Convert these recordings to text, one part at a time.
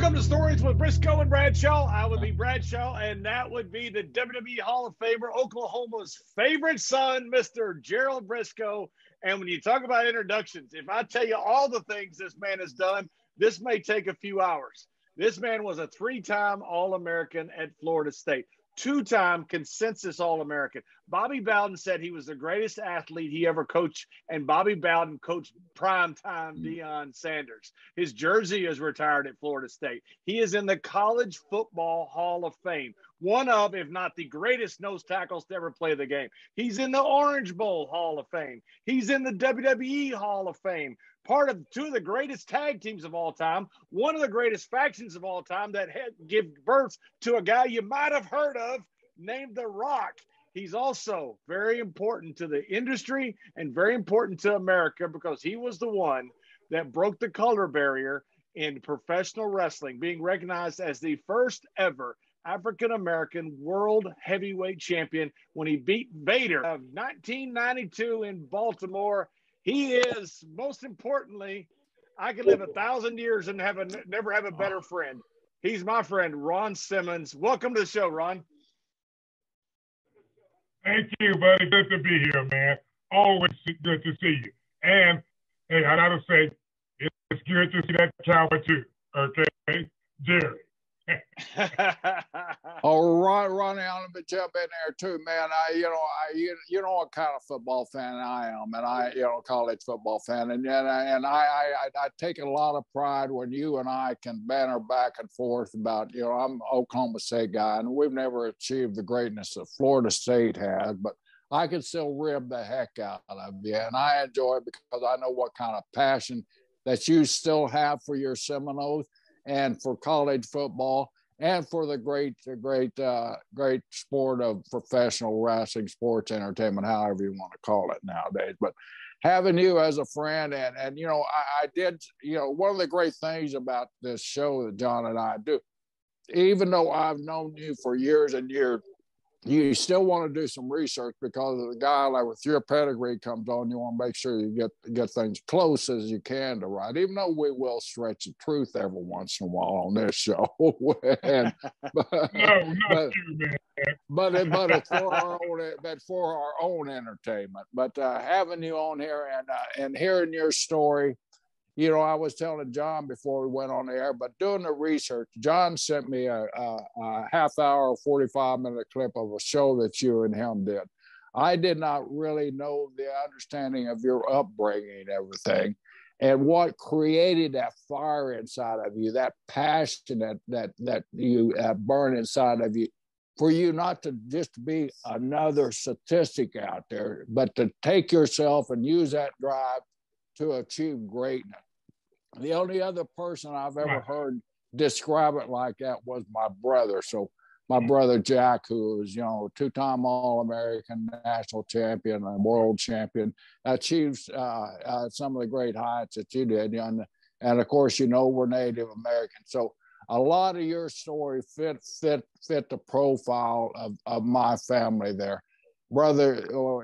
Welcome to Stories with Brisco and Bradshaw. I would be Bradshaw, and that would be the WWE Hall of Famer, Oklahoma's favorite son, Mr. Gerald Brisco. And when you talk about introductions, if I tell you all the things this man has done, this may take a few hours. This man was a three-time All-American at Florida State, two-time consensus All-American. Bobby Bowden said he was the greatest athlete he ever coached, and Bobby Bowden coached primetime Deion Sanders. His jersey is retired at Florida State. He is in the College Football Hall of Fame, one of, if not the greatest nose tackles to ever play the game. He's in the Orange Bowl Hall of Fame. He's in the WWE Hall of Fame. Part of two of the greatest tag teams of all time, one of the greatest factions of all time that had give birth to a guy you might have heard of named The Rock. He's also very important to the industry and very important to America because he was the one that broke the color barrier in professional wrestling, being recognized as the first ever African-American world heavyweight champion when he beat Vader of 1992 in Baltimore. He is, most importantly, I could live 1,000 years and never have a better friend. He's my friend, Ron Simmons. Welcome to the show, Ron. Thank you, buddy. Good to be here, man. Always good to see you. And, hey, I gotta say, it's good to see that cowboy too, okay? Jerry. All right, Ronnie, I'm gonna jump in there too, man. You know what kind of football fan I am, and college football fan, and I take a lot of pride when you and I can banter back and forth about, I'm an Oklahoma State guy, and we've never achieved the greatness that Florida State has, but I can still rib the heck out of you, and I enjoy it because I know what kind of passion that you still have for your Seminoles and for college football and for the great sport of professional wrestling, sports entertainment, however you want to call it nowadays. But having you as a friend, and I did, one of the great things about this show that John and I do, even though I've known you for years and years, you still want to do some research because of the guy like with your pedigree comes on, you want to make sure you get things close as you can to right, even though we will stretch the truth every once in a while on this show. But it's for our own entertainment. But having you on here and hearing your story, I was telling John before we went on the air, but doing the research, John sent me a half hour, 45-minute clip of a show that you and him did. I did not really know the understanding of your upbringing and everything, and what created that fire inside of you, that passion that you burn inside of you, for you not to just be another statistic out there, but to take yourself and use that drive to achieve greatness. The only other person I've ever heard describe it like that was my brother. So my brother Jack, who was, two-time All-American, national champion, and world champion, achieved some of the great heights that you did. And of course, we're Native American. So a lot of your story fit the profile of my family there. Brother,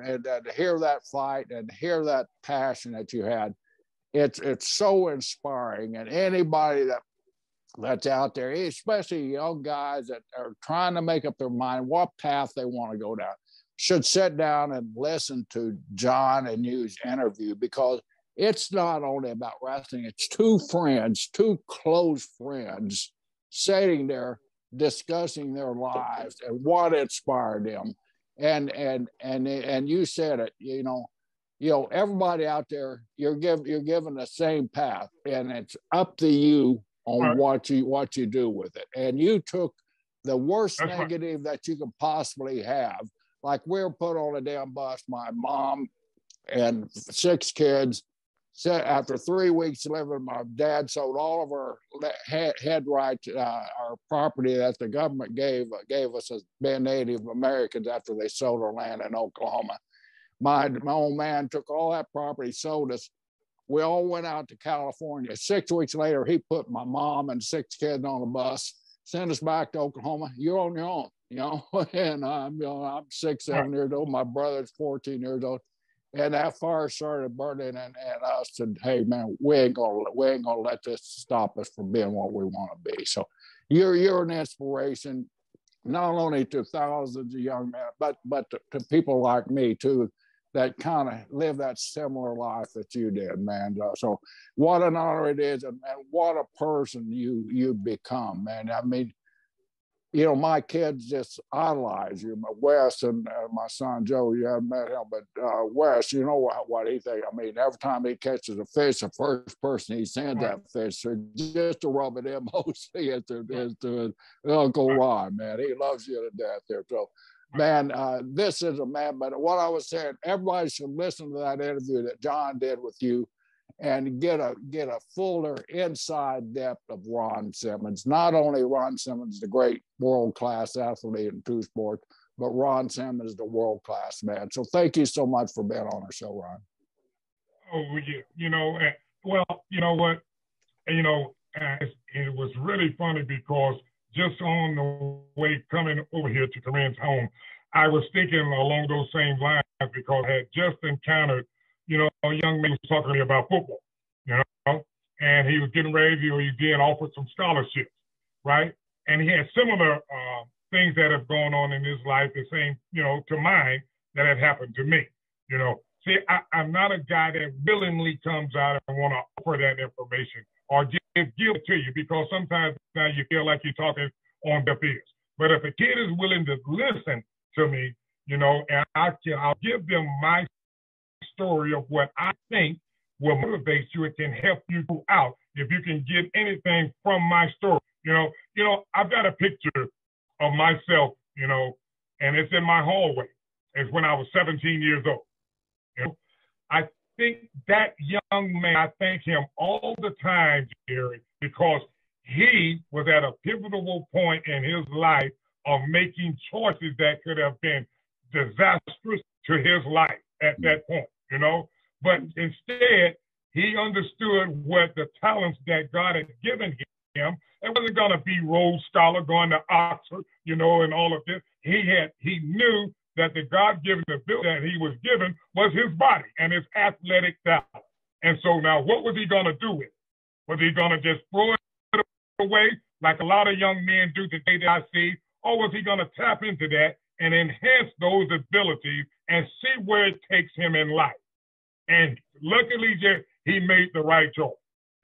and to hear that fight and hear that passion that you had, it's so inspiring. And anybody that's out there, especially young guys that are trying to make up their mind what path they want to go down, should sit down and listen to John and you's interview, because it's not only about wrestling, it's two close friends sitting there discussing their lives and what inspired them. And you said it, everybody out there, you're given the same path, and it's up to you on what you do with it. And you took the worst negative that you could possibly have. Like, we were put on a damn bus, my mom and 6 kids. After 3 weeks living, my dad sold all of our head rights, our property that the government gave us as being Native Americans after they sold our land in Oklahoma. My old man took all that property, sold us. We all went out to California. 6 weeks later, he put my mom and 6 kids on a bus, sent us back to Oklahoma. You're on your own, And I'm 6, 7 years old. My brother's 14 years old. And that fire started burning, and I said, "Hey, man, we ain't gonna let this stop us from being what we want to be." So, you're an inspiration, not only to thousands of young men, but to people like me too, that kind of live that similar life that you did, man. So, what an honor it is, and what a person you become, man. I mean, my kids just idolize you. Wes and my son Joe, you haven't met him, but Wes, you know what he thinks. I mean, every time he catches a fish, the first person he sends that fish to, just to rub it in mostly is to Uncle Ron, man. He loves you to death there. So, man, this is a man. But what I was saying, everybody should listen to that interview that John did with you, and get a fuller inside depth of Ron Simmons. Not only Ron Simmons, the great world-class athlete in two sports, but Ron Simmons, the world-class man. So thank you so much for being on our show, Ron. Oh, yeah. Well, you know what? It was really funny because just on the way coming over here to Corinne's home, I was thinking along those same lines because I had just encountered a young man was talking to me about football, and he was getting ready, he was being offered some scholarships, right? And he had similar things that have gone on in his life, the same, to mine that had happened to me, See, I'm not a guy that willingly comes out and want to offer that information or give it to you, because sometimes now you feel like you're talking on deaf ears. But if a kid is willing to listen to me, and I'll give them my story of what I think will motivate you. It can help you out if you can get anything from my story. I've got a picture of myself, and it's in my hallway. It's when I was 17 years old. I think that young man, I thank him all the time, Jerry, because he was at a pivotal point in his life of making choices that could have been disastrous to his life at that point, But instead, he understood what the talents that God had given him. It wasn't going to be Rhodes Scholar going to Oxford, and all of this. He knew that the God-given ability that he was given was his body and his athletic talent. And so now what was he going to do with it? Was he going to just throw it away like a lot of young men do today that I see? Or was he going to tap into that and enhance those abilities and see where it takes him in life? And luckily, he made the right choice.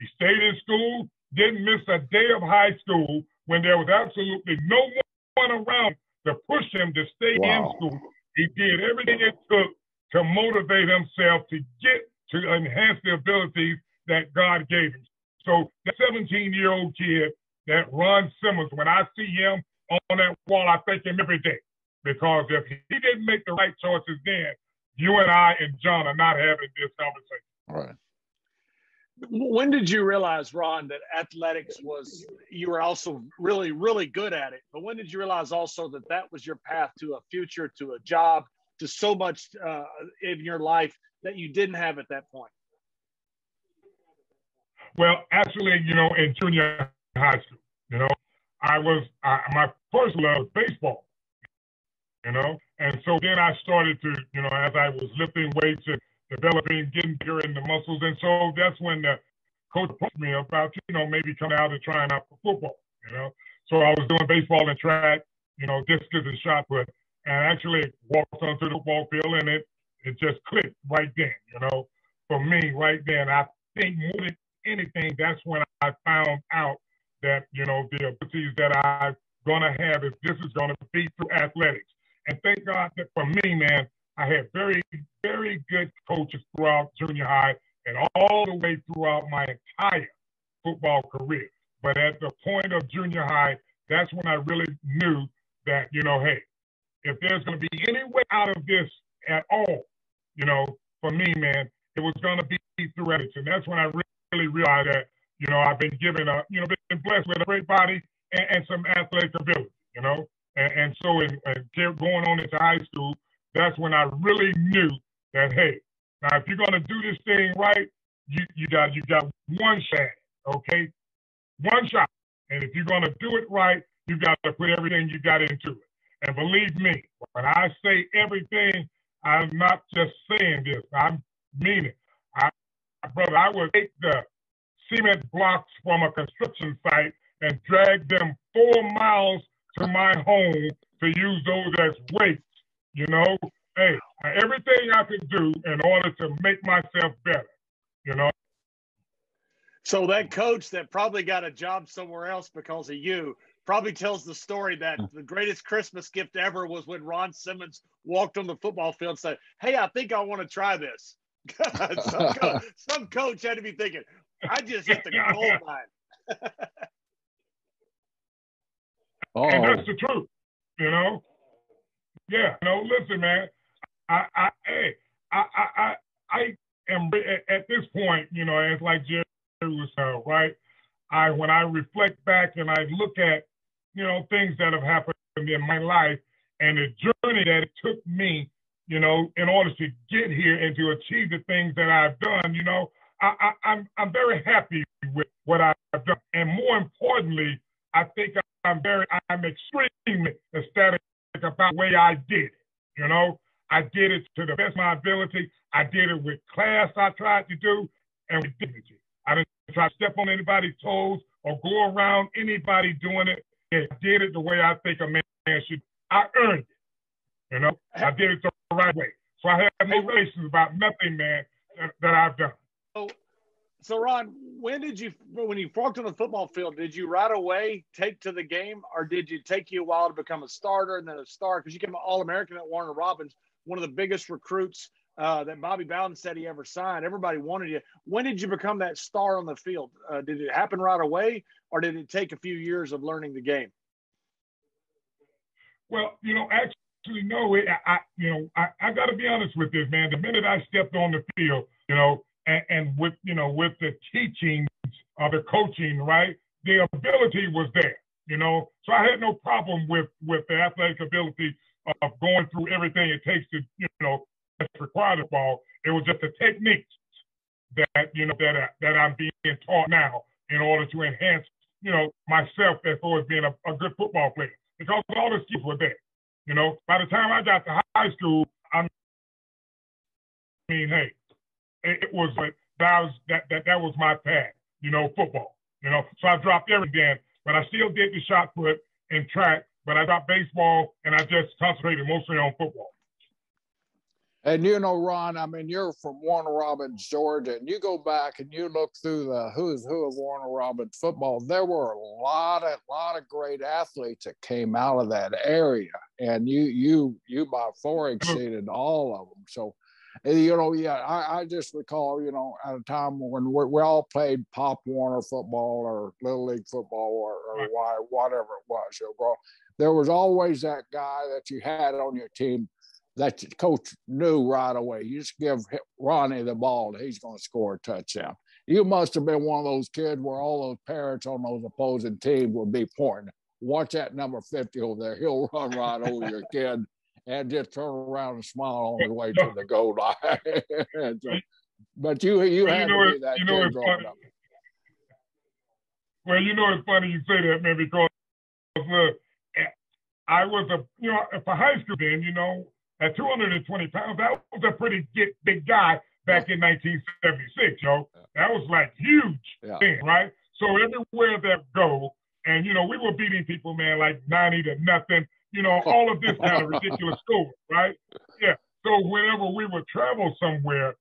He stayed in school, didn't miss a day of high school when there was absolutely no one around to push him to stay in school. He did everything it took to motivate himself to get to enhance the abilities that God gave him. So the 17-year-old kid that Ron Simmons, when I see him on that wall, I thank him every day. Because if he didn't make the right choices then, you and I and John are not having this conversation. All right. When did you realize, Ron, that athletics you were also really, really good at it? But when did you realize also that was your path to a future, to a job, to so much in your life that you didn't have at that point? Well, actually, in junior high school, my first love was baseball, and so then I started to, as I was lifting weights and developing, getting bigger in the muscles. And so that's when the coach approached me about, maybe coming out and trying out for football, So I was doing baseball and track, discus and shot put, and actually walked onto the football field, and it just clicked right then, For me, right then, I think more than anything, that's when I found out that, the abilities that I'm going to have, if this is going to be through athletics. And thank God that for me, man, I had very, very good coaches throughout junior high and all the way throughout my entire football career. But at the point of junior high, that's when I really knew that, hey, if there's going to be any way out of this at all, for me, man, it was going to be through athletics. And that's when I really realized that, I've been given been blessed with a great body and some athletic ability, And so going on into high school, that's when I really knew that, hey, now if you're going to do this thing right, you got one shot, okay? One shot. And if you're going to do it right, you got to put everything you got into it. And believe me, when I say everything, I'm not just saying this. I mean it. Brother, I would take the cement blocks from a construction site and drag them 4 miles to my home to use those as weights. You know, hey, everything I could do in order to make myself better. You know. So that coach that probably got a job somewhere else because of you probably tells the story that the greatest Christmas gift ever was when Ron Simmons walked on the football field and said, "Hey, I think I want to try this." some coach had to be thinking, "I just hit the gold line." And that's the truth, you know. Yeah, no. Listen, man. I am at this point, you know, as like Jerry was right. When I reflect back and I look at, you know, things that have happened in my life and the journey that it took me, you know, in order to get here and to achieve the things that I've done, you know, I'm very happy with what I've done. And more importantly, I think I'm extremely ecstatic about the way I did it. You know, I did it to the best of my ability. I did it with class I tried to do and with dignity. I didn't try to step on anybody's toes or go around anybody doing it. I did it the way I think a man should. I earned it. You know, I did it the right way. So I have no relations about nothing, man, that I've done. So Ron, when you walked on the football field, did you right away take to the game, or did you take you a while to become a starter and then a star? Because you became an All-American at Warner Robins, one of the biggest recruits that Bobby Bowden said he ever signed. Everybody wanted you. When did you become that star on the field? Did it happen right away, or did it take a few years of learning the game? Well, you know, actually, no. I got to be honest with this, man. The minute I stepped on the field, you know, and with, you know, with the teachings of the coaching, right, the ability was there, you know. So I had no problem with the athletic ability of going through everything it takes to, you know, that's required of ball. It was just the techniques that, you know, that I'm being taught now in order to enhance, you know, myself as far as being a good football player. Because all the skills were there. You know, by the time I got to high school, I mean, hey, it was like that was my path, you know, football. You know, so I dropped everything, but I still did the shot put and track, but I dropped baseball and I just concentrated mostly on football. And, you know, Ron, I mean, you're from Warner Robins, Georgia, and you go back and you look through the who's who of Warner Robins football. There were a lot of great athletes that came out of that area, and you by far exceeded all of them. So, you know, yeah, I just recall, you know, at a time when we all played Pop Warner football or Little League football or whatever it was. You know, there was always that guy that you had on your team that the coach knew right away. You just give Ronnie the ball, he's going to score a touchdown. You must have been one of those kids where all those parents on those opposing teams would be pointing. Watch that number 50 over there. He'll run right over your kid and just turn around and smile on his way to the goal line. So, but you had to be that kid growing up. Well, you know, it's funny you say that, man, because look, I was for high school then, you know, at 220 pounds, that was a pretty big guy back in 1976, yo. That was like huge thing, right? So everywhere that go, and, you know, we were beating people, man, like 90-0, you know, all of this kind of ridiculous score, right? Yeah. So whenever we would travel somewhere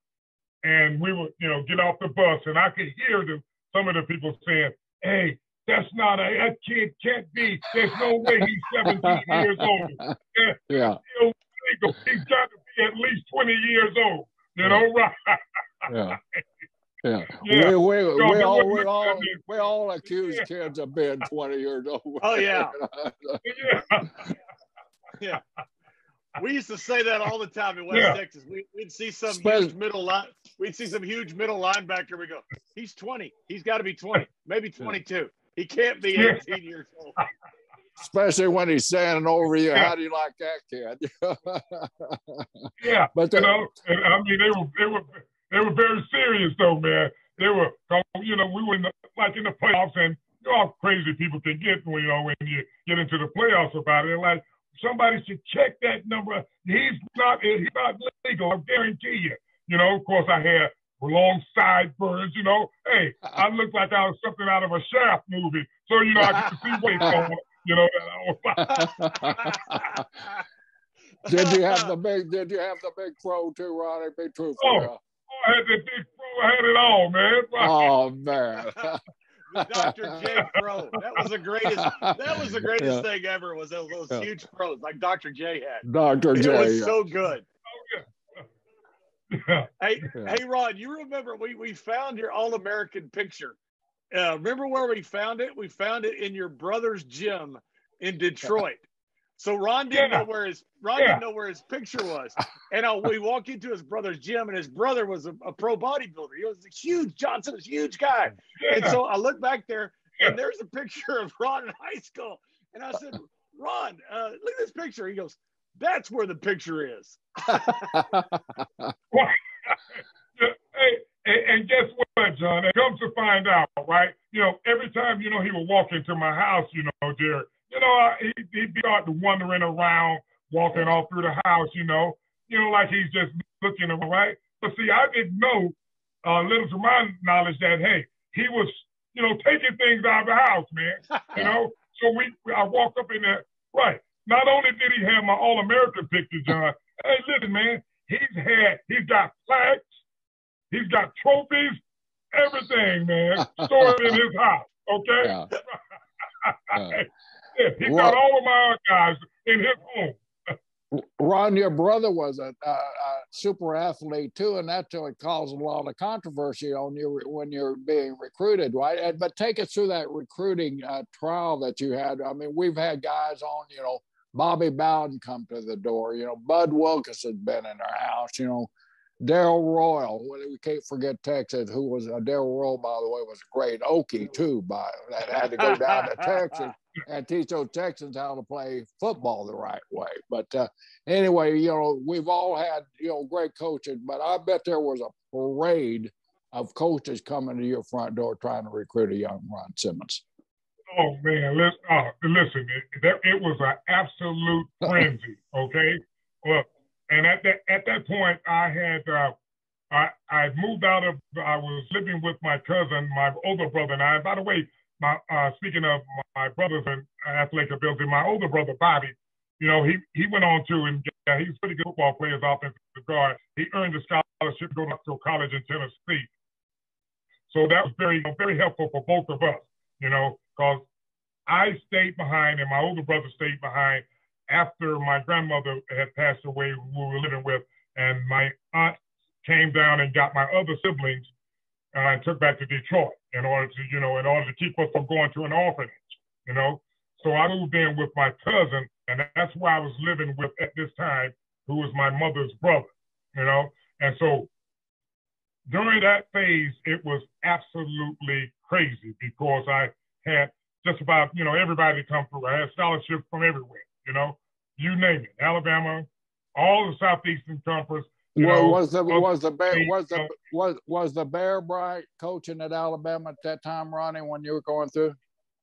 and we would, you know, get off the bus, and I could hear some of the people saying, hey, that kid can't be, there's no way he's 17 years old. Yeah. He's got to be at least 20 years old, you know, right? Yeah. Yeah. We all accuse kids of being 20 years old. Oh, yeah. Yeah. We used to say that all the time in West Texas. We'd see some huge middle linebacker. We go, he's 20. He's got to be 20, maybe 22. He can't be 18 years old. Especially when he's standing over you. How do you like that kid? Yeah, but you know, I mean, they were very serious though, man. They were, you know, we were in the playoffs, and you know how crazy people can get when you get into the playoffs about it. They're like, somebody should check that number. He's not legal, I guarantee you. You know, of course, I had long sideburns, you know. Hey, I looked like I was something out of a Shaft movie. So, you know, I could see weight on, you know. Did you have the big pro too, Ronnie? Be truthful. Oh, I had the big pro. I had it all, man. Oh, man. The Dr. J Pro. That was the greatest thing ever, was those huge pros like Dr. J had. Dr. J. It was so good. Oh, yeah. Hey, Ron, you remember we found your All-American picture. Remember where we found it? We found it in your brother's gym in Detroit. So Ron didn't know where his picture was. And we walk into his brother's gym, and his brother was a pro bodybuilder. He was a huge, Johnson was a huge guy. Yeah. And so I look back there, and there's a picture of Ron in high school. And I said, Ron, look at this picture. He goes, that's where the picture is. And guess what, John? It comes to find out, right? You know, every time, you know, he would walk into my house, you know, dear, you know, he'd start wandering around, walking all through the house, you know, like he's just looking around, right? But see, I didn't know, little to my knowledge, that, hey, he was, you know, taking things out of the house, man, you know? So I walked up in there, right. Not only did he have my All-American picture, John, hey, listen, man, he's got plaques, he's got trophies, everything, man, stored in his house, okay? Yeah. He's got all of my archives in his home. Ron, your brother was a super athlete too, and that caused a lot of controversy on you when you're being recruited, right? But take us through that recruiting trial that you had. I mean, we've had guys on, you know, Bobby Bowden come to the door, you know, Bud Wilkes has been in our house, you know, Darrell Royal, we can't forget Texas, who was Darrell Royal, by the way, was a great Okie too, that had to go down to Texas and teach those Texans how to play football the right way. But anyway, you know, we've all had, you know, great coaches, but I bet there was a parade of coaches coming to your front door trying to recruit a young Ron Simmons. Oh, man, listen, it was an absolute frenzy, okay? Well, and at that point, I moved out of, I was living with my cousin, my older brother, and I. By the way, speaking of my brothers and athletic ability, my older brother, Bobby, you know, he went on to, and he was a pretty good football player as offensive guard. He earned a scholarship to go to college in Tennessee. So that was very, very helpful for both of us, you know, because I stayed behind and my older brother stayed behind after my grandmother had passed away, who we were living with, and my aunt came down and got my other siblings and took back to Detroit in order to keep us from going to an orphanage, you know. So I moved in with my cousin, and that's where I was living with at this time, who was my mother's brother, you know. And so during that phase, it was absolutely crazy because I had just about, you know, everybody come through. I had scholarships from everywhere, you know, you name it, Alabama, all the Southeastern Conference. Was the Bear Bryant coaching at Alabama at that time, Ronnie, when you were going through?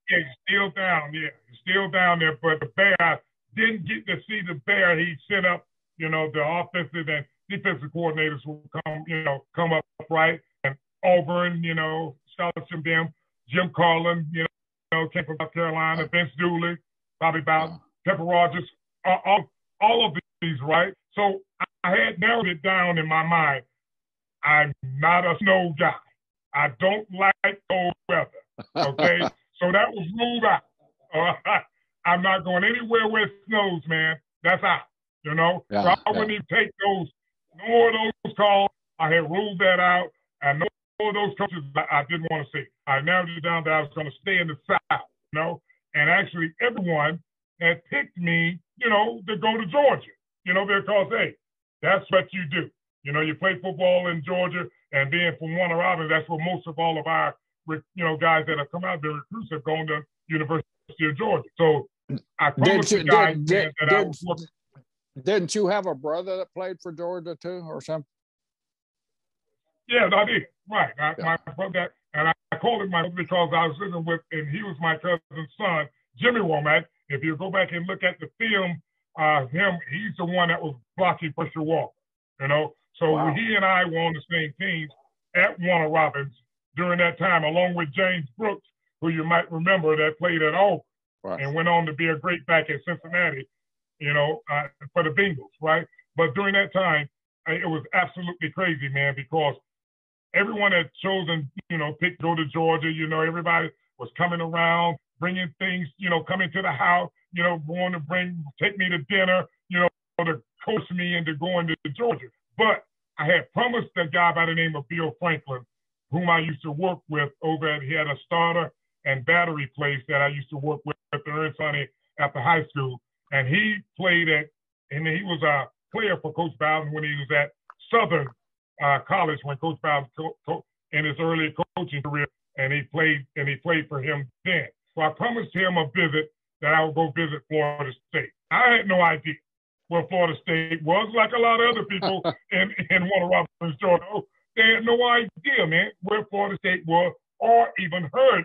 Yeah, he's still down. Yeah, he's still down there. But the Bear, I didn't get to see the Bear. He sent up, you know, the offensive and defensive coordinators will come up right. And Auburn, you know, scholarship them. Jim Carlin, you know, came from South Carolina. Vince Dooley, Bobby Bowden, Pepper Rogers, all of these, right? So I had narrowed it down in my mind. I'm not a snow guy. I don't like cold weather, okay? So that was ruled out. I'm not going anywhere where it snows, man. That's out, you know? Yeah, so I wouldn't even take no more of those calls. I had ruled that out. And no more of those coaches I didn't want to see. I narrowed it down that I was going to stay in the South, you know? And actually everyone had picked me, you know, to go to Georgia, you know, because, hey, that's what you do. You know, you play football in Georgia, and being from Warner Robins, that's where most of all of our, you know, guys that have come out, the recruits have gone to University of Georgia. So I promised you guys that I was working. Didn't you have a brother that played for Georgia too, or something? Yeah, I did. Right. My brother, and I called him my brother because I was living with, and he was my cousin's son, Jimmy Womack. If you go back and look at the film he's the one that was blocking Pressure Walker, you know. So Wow. he and I were on the same teams at Warner Robins during that time, along with James Brooks, who you might remember that played at Auburn and went on to be a great back at Cincinnati, you know, for the Bengals, right? But during that time, it was absolutely crazy, man, because everyone had chosen, you know, picked to go to Georgia. You know, everybody was coming around, bringing things, you know, coming to the house, you know, going to take me to dinner, you know, to coach me into going to Georgia. But I had promised a guy by the name of Bill Franklin, whom I used to work with over at, he had a starter and battery place that I used to work with at the Ernst Honey after high school. And he played at, and he was a player for Coach Bowden when he was at Southern College when Coach Bowden in his early coaching career, and he played for him then. So I promised him a visit that I would go visit Florida State. I had no idea where Florida State was, like a lot of other people in Warner Robins, Georgia. They had no idea, man, where Florida State was or even heard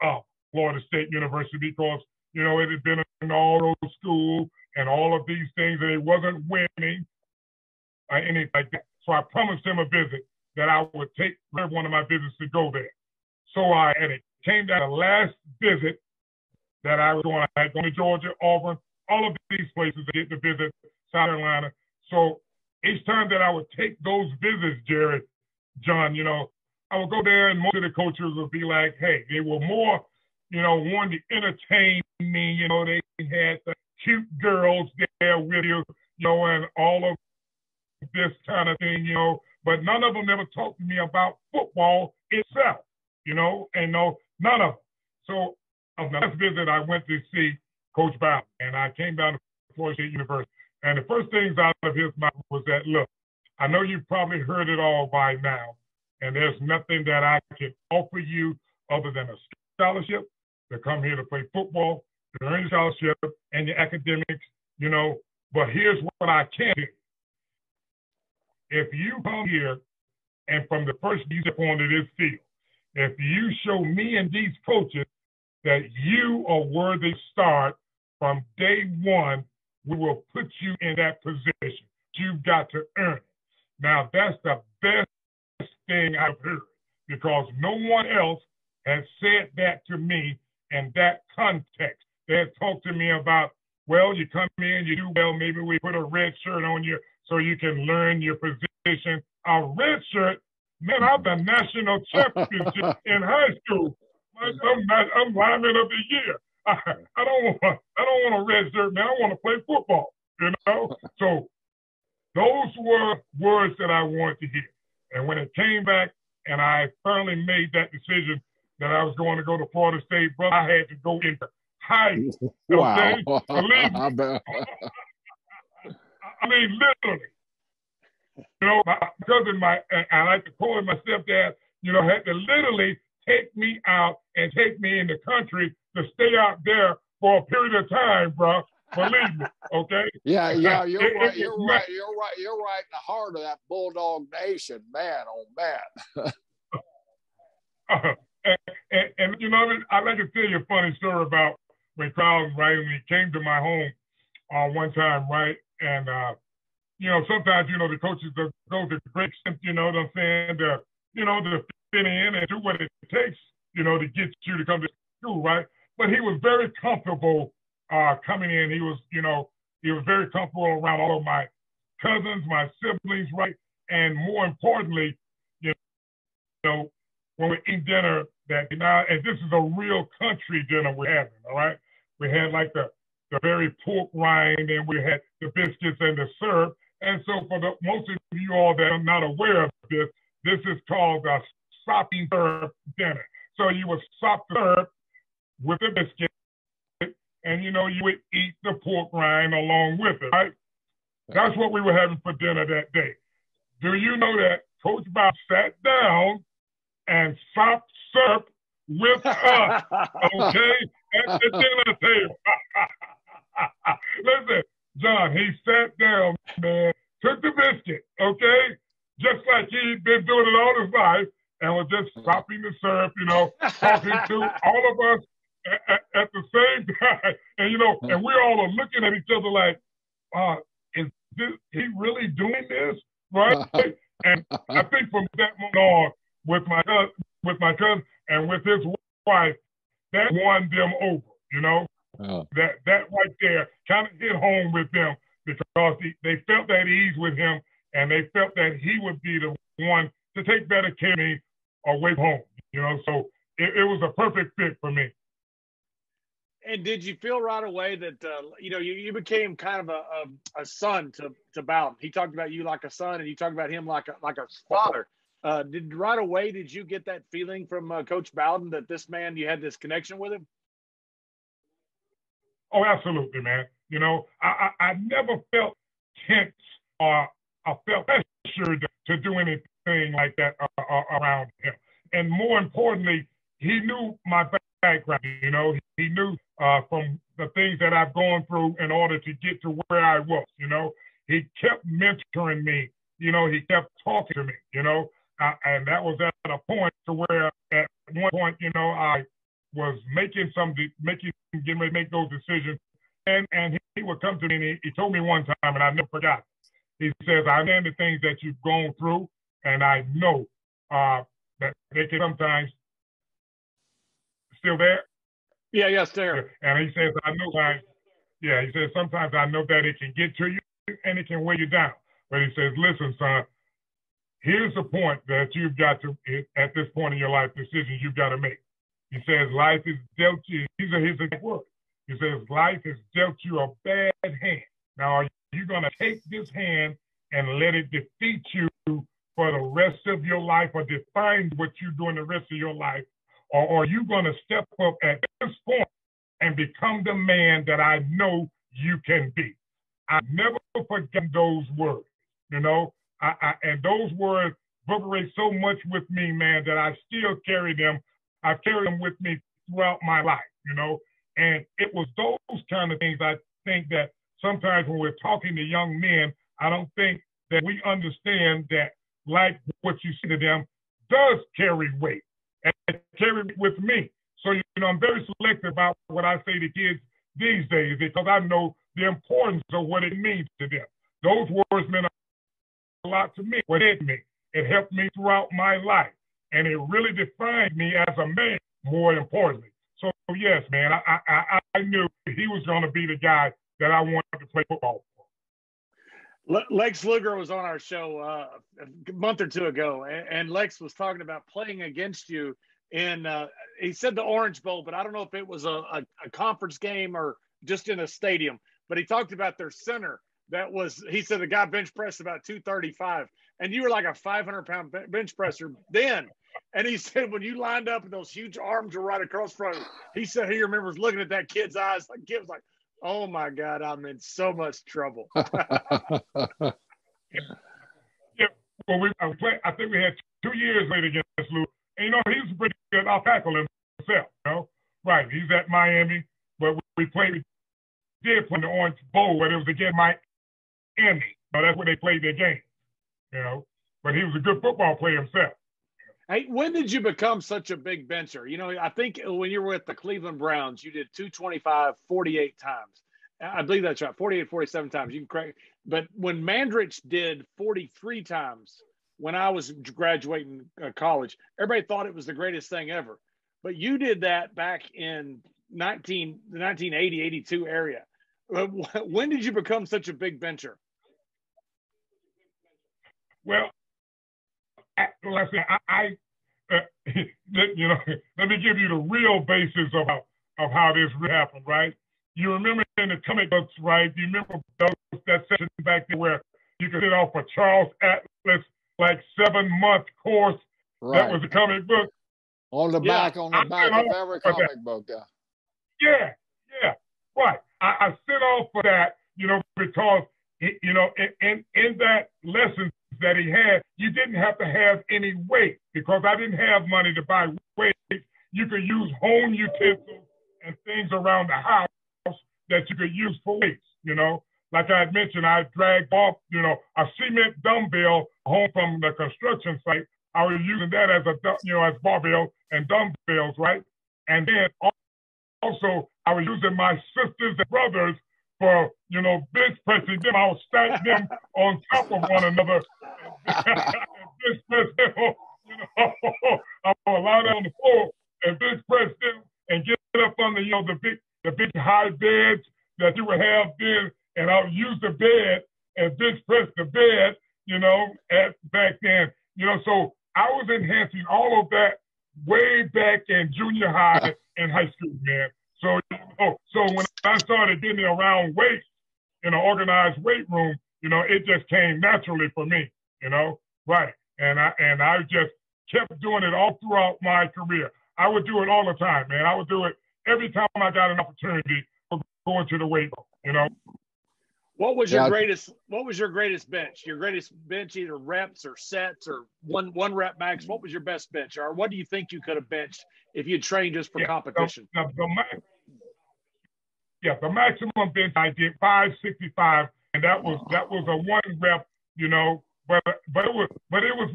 of Florida State University because, you know, it had been an all-road school and all of these things, and it wasn't winning or anything like that. So I promised him a visit that I would take one of my visits to go there. So and it came down to the last visit that I was going. I had gone to Georgia, Auburn, all of these places to get to visit South Carolina. So each time that I would take those visits, Jerry, John, you know, I would go there and most of the coaches would be like, hey, they were more, you know, wanting to entertain me. You know, they had the cute girls there with you, you know, and all of this kind of thing, you know, but none of them ever talked to me about football itself, you know, and no, none of them. So on the last visit, I went to see Coach Bowden, and I came down to Florida State University. And the first things out of his mouth was that, look, I know you've probably heard it all by now, and there's nothing that I can offer you other than a scholarship to come here to play football, to earn your scholarship and your academics, you know, but here's what I can do. If you come here and from the first you step onto this field, if you show me and these coaches that you are worthy to start from day one, we will put you in that position. You've got to earn it. Now, that's the best thing I've heard because no one else has said that to me in that context. They have talked to me about, well, you come in, you do well, maybe we put a red shirt on you so you can learn your position. A red shirt, man, I'm the national championship in high school. I'm lineman of the year. I don't want a red shirt, man. I want to play football, you know? So those were words that I wanted to hear. And when it came back and I finally made that decision that I was going to go to Florida State, brother, I had to go into hiding. Okay? Wow. Believe me. I mean, literally. You know, my cousin, I like to call him my stepdad, you know, had to literally take me out and take me in the country to stay out there for a period of time, bro. Believe me, okay? Yeah, you're right. You're right in the heart of that Bulldog Nation, man. Oh man. And you know, I'd like to tell you a funny story about when Crowden, right, when he came to my home one time, right, and you know, sometimes, you know, the coaches go to great extent, you know what I'm saying, to fit in and do what it takes, you know, to get you to come to school, right? But he was very comfortable coming in. He was, you know, he was very comfortable around all of my cousins, my siblings, right? And more importantly, you know, when we eat dinner that now, and this is a real country dinner we're having, all right? We had like the very pork rind, and we had the biscuits and the syrup. And so for most of you all that are not aware of this, this is called a sopping syrup dinner. So you would sop the syrup with the biscuit, and, you know, you would eat the pork rind along with it, right? That's what we were having for dinner that day. Do you know that Coach Bob sat down and sopped syrup with us, okay, at the dinner table? Listen, John, he sat down, man, took the biscuit, okay, just like he'd been doing it all his life, and was just sopping the syrup, you know, talking to all of us at the same time. And, you know, and we all are looking at each other like, is he really doing this? Right? And I think from that moment on, with my cousin and with his wife, that won them over, you know? Oh. That right there kind of hit home with them because they felt at ease with him and they felt that he would be the one to take better care of me away from home, you know? So it was a perfect fit for me. And did you feel right away that you became kind of a son to Bowden? He talked about you like a son, and you talked about him like a father. Did right away did you get that feeling from Coach Bowden that this man, you had this connection with him? Oh, absolutely, man. You know, I never felt tense or I felt pressured to do anything like that around him. And more importantly, he knew my background. You know, he knew from the things that I've gone through in order to get to where I was. You know, he kept mentoring me. You know, he kept talking to me. You know, and that was at a point to where at one point, you know, I was getting ready to make those decisions. And he would come to me and he told me one time, and I never forgot. He says, I understand the things that you've gone through, and I know that they can sometimes still there. Yeah, there. And he says, he says, sometimes I know that it can get to you and it can weigh you down. But he says, listen, son, here's the point that you've got to, at this point in your life, decisions you've got to make. He says, life is dealt you. These are his words. He says, life has dealt you a bad hand. Now, are you going to take this hand and let it defeat you for the rest of your life or define what you do in the rest of your life? Or are you going to step up at this point and become the man that I know you can be? I've never forgotten those words, you know, and those words reverberate so much with me, man, that I still carry them. I've carried them with me throughout my life, you know, and it was those kind of things I think that sometimes when we're talking to young men, I don't think that we understand that, like what you say to them does carry weight and carry with me. So, you know, I'm very selective about what I say to kids these days because I know the importance of what it means to them. Those words meant a lot to me. What it meant, it helped me throughout my life. And it really defined me as a man, more importantly. So, yes, man, I knew he was going to be the guy that I wanted to play football for. Lex Luger was on our show a month or two ago, and Lex was talking about playing against you in, he said the Orange Bowl, but I don't know if it was a conference game or just in a stadium. But he talked about their center. He said the guy bench pressed about 235, and you were like a 500-pound bench presser then. And he said when you lined up and those huge arms were right across from him, he said he remembers looking at that kid's eyes like kid was like, oh my God, I'm in so much trouble. Yeah. Well, I think we had 2 years later against Lou. And, you know, he's a pretty good tackle himself, you know. Right. He's at Miami, but we did play in the Orange Bowl, but it was against Miami. So that's where they played their game, you know. But he was a good football player himself. Hey, when did you become such a big bencher? You know, I think when you were with the Cleveland Browns, you did 225 48 times. I believe that's right, 48, 47 times. You can correct. But when Mandrich did 43 times when I was graduating college, everybody thought it was the greatest thing ever. But you did that back in the 1980, 82 area. When did you become such a big bencher? Well, like I said, you know, let me give you the real basis of how this happened, right? You remember in the comic books, right? You remember that section back there where you could sit off a Charles Atlas, like 7-month course. Right. That was a comic book. On the back of every comic book. Yeah, right. I sit off for that, you know, because, you know, in that lesson that he had, you didn't have to have any weight because I didn't have money to buy weight. You could use home utensils and things around the house that you could use for weights, you know. Like I had mentioned, I dragged off, you know, a cement dumbbell home from the construction site. I was using that as as barbell and dumbbells, right? And then also I was using my sisters and brothers' for, you know, bench pressing them. I'll stack them on top of one another and bench press them, you know. I'll lie down on the floor and bench press them and get up on the, you know, the big high beds that you would have then, and I'll use the bed and bench press the bed, you know, back then. You know, so I was enhancing all of that way back in junior high and high school, man. So, you know, so when I started getting around weights in an organized weight room, you know, it just came naturally for me, you know, right. And I just kept doing it all throughout my career. I would do it all the time, man. I would do it every time I got an opportunity for going to the weight room, you know. What was your greatest bench? Your greatest bench, either reps or sets or one rep max. What was your best bench, or what do you think you could have benched if you trained just for competition? The maximum bench I did 565, and that was a one rep, you know. But it was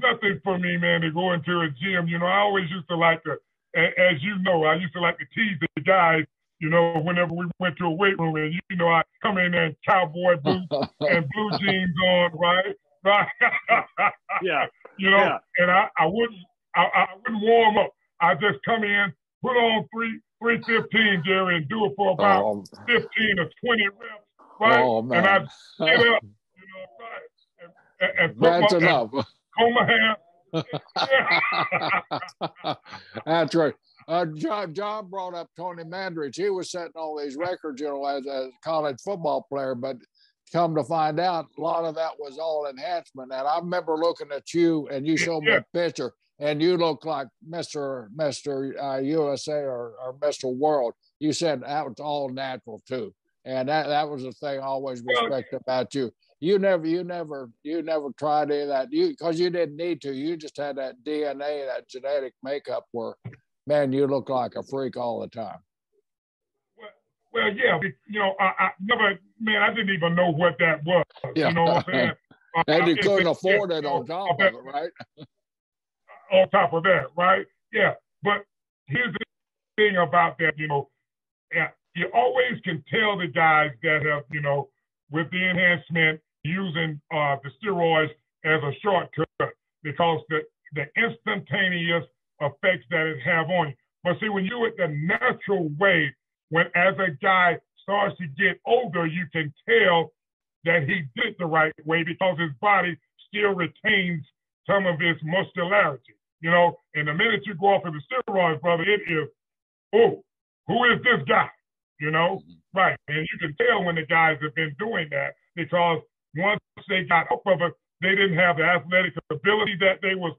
nothing for me, man, to go into a gym. You know, I always used to like to, as you know, I used to like to tease the guys. You know, whenever we went to a weight room, and you know, I come in there in cowboy boots and blue jeans on, right? Yeah. You know, and I wouldn't warm up. I just come in, put on 315, Jerry, and do it for about 15 or 20 reps, right? Oh, man. And I get up, you know, right? And that's enough. Comb my hair. That's right. John brought up Tony Mandridge. He was setting all these records, you know, as a college football player, but come to find out, a lot of that was all enhancement. And I remember looking at you, and you showed me a picture, and you look like Mr. USA or Mr. World. You said that was all natural too, and that was the thing I always respected about you. You never tried any of that, because you didn't need to. You just had that DNA, that genetic makeup where, man, you look like a freak all the time. Well, yeah, you know, I never, man, I didn't even know what that was. Yeah. You know what I'm saying? And you couldn't afford it on top of it, right? On top of that, right? Yeah. But here's the thing about that, you know, you always can tell the guys that have, you know, with the enhancement, using the steroids as a shortcut, because the instantaneous effects that it have on you. But see, when you do it the natural way, when as a guy starts to get older, you can tell that he did it the right way, because his body still retains some of its muscularity, you know. And the minute you go off of the steroids, brother, it is, oh, who is this guy? You know, right? And you can tell when the guys have been doing that, because once they got off of it, they didn't have the athletic ability that they was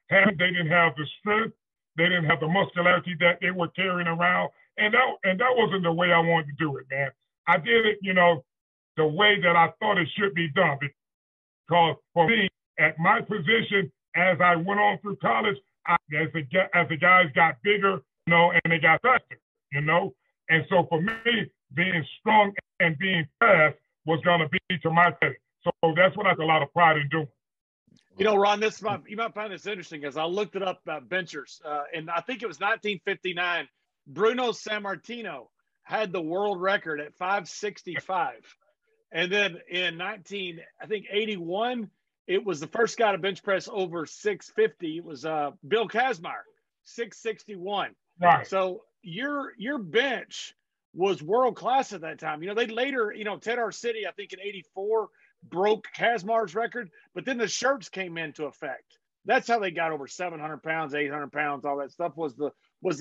having. They didn't have the strength. They didn't have the muscularity that they were carrying around. And that wasn't the way I wanted to do it, man. I did it, you know, the way that I thought it should be done. Because for me, at my position, as I went on through college, as the guys got bigger, you know, and they got faster, you know. And so for me, being strong and being fast was going to be to my credit. So that's what I have a lot of pride in doing. You know, Ron, you might find this interesting, as I looked it up about benchers, and I think it was 1959. Bruno Sammartino had the world record at 565, and then in 1981, it was the first guy to bench press over 650. It was Bill Kazmaier, 661. Right. So your bench was world class at that time. You know, they later, you know, Ted Arcidi, I think in 84, broke Kazmaier's record, but then the shirts came into effect. That's how they got over 700 pounds, 800 pounds, all that stuff was the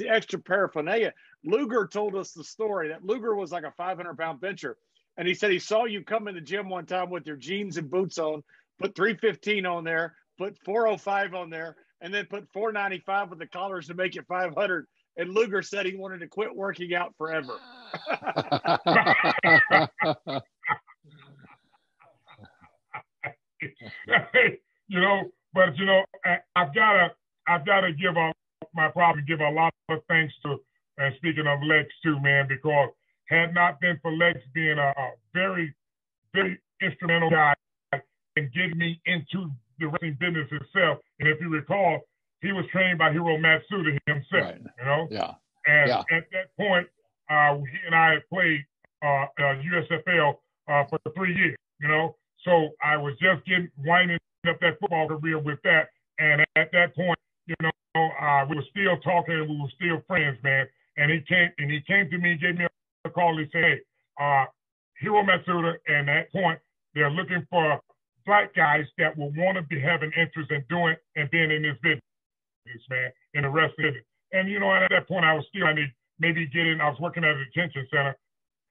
extra paraphernalia. Luger told us the story that Luger was like a 500-pound bencher, and he said he saw you come in the gym one time with your jeans and boots on, put 315 on there, put 405 on there, and then put 495 with the collars to make it 500. And Luger said he wanted to quit working out forever. You know, but you know, I've got to give a lot of thanks to, and speaking of Lex too, man, because had not been for Lex being a very, very instrumental guy in getting me into the wrestling business itself. And if you recall, he was trained by Hiro Matsuda himself, right. You know? Yeah. And at that point, he and I had played USFL for 3 years, you know. So I was just winding up that football career with that. And at that point, you know, we were still talking and we were still friends, man. And he came to me, gave me a call and said, hey, Hiro Matsuda, and at that point, they're looking for Black guys that will want to be having interest in doing and being in this business, man, in the rest of it. And, you know, at that point, I was still, I was working at a detention center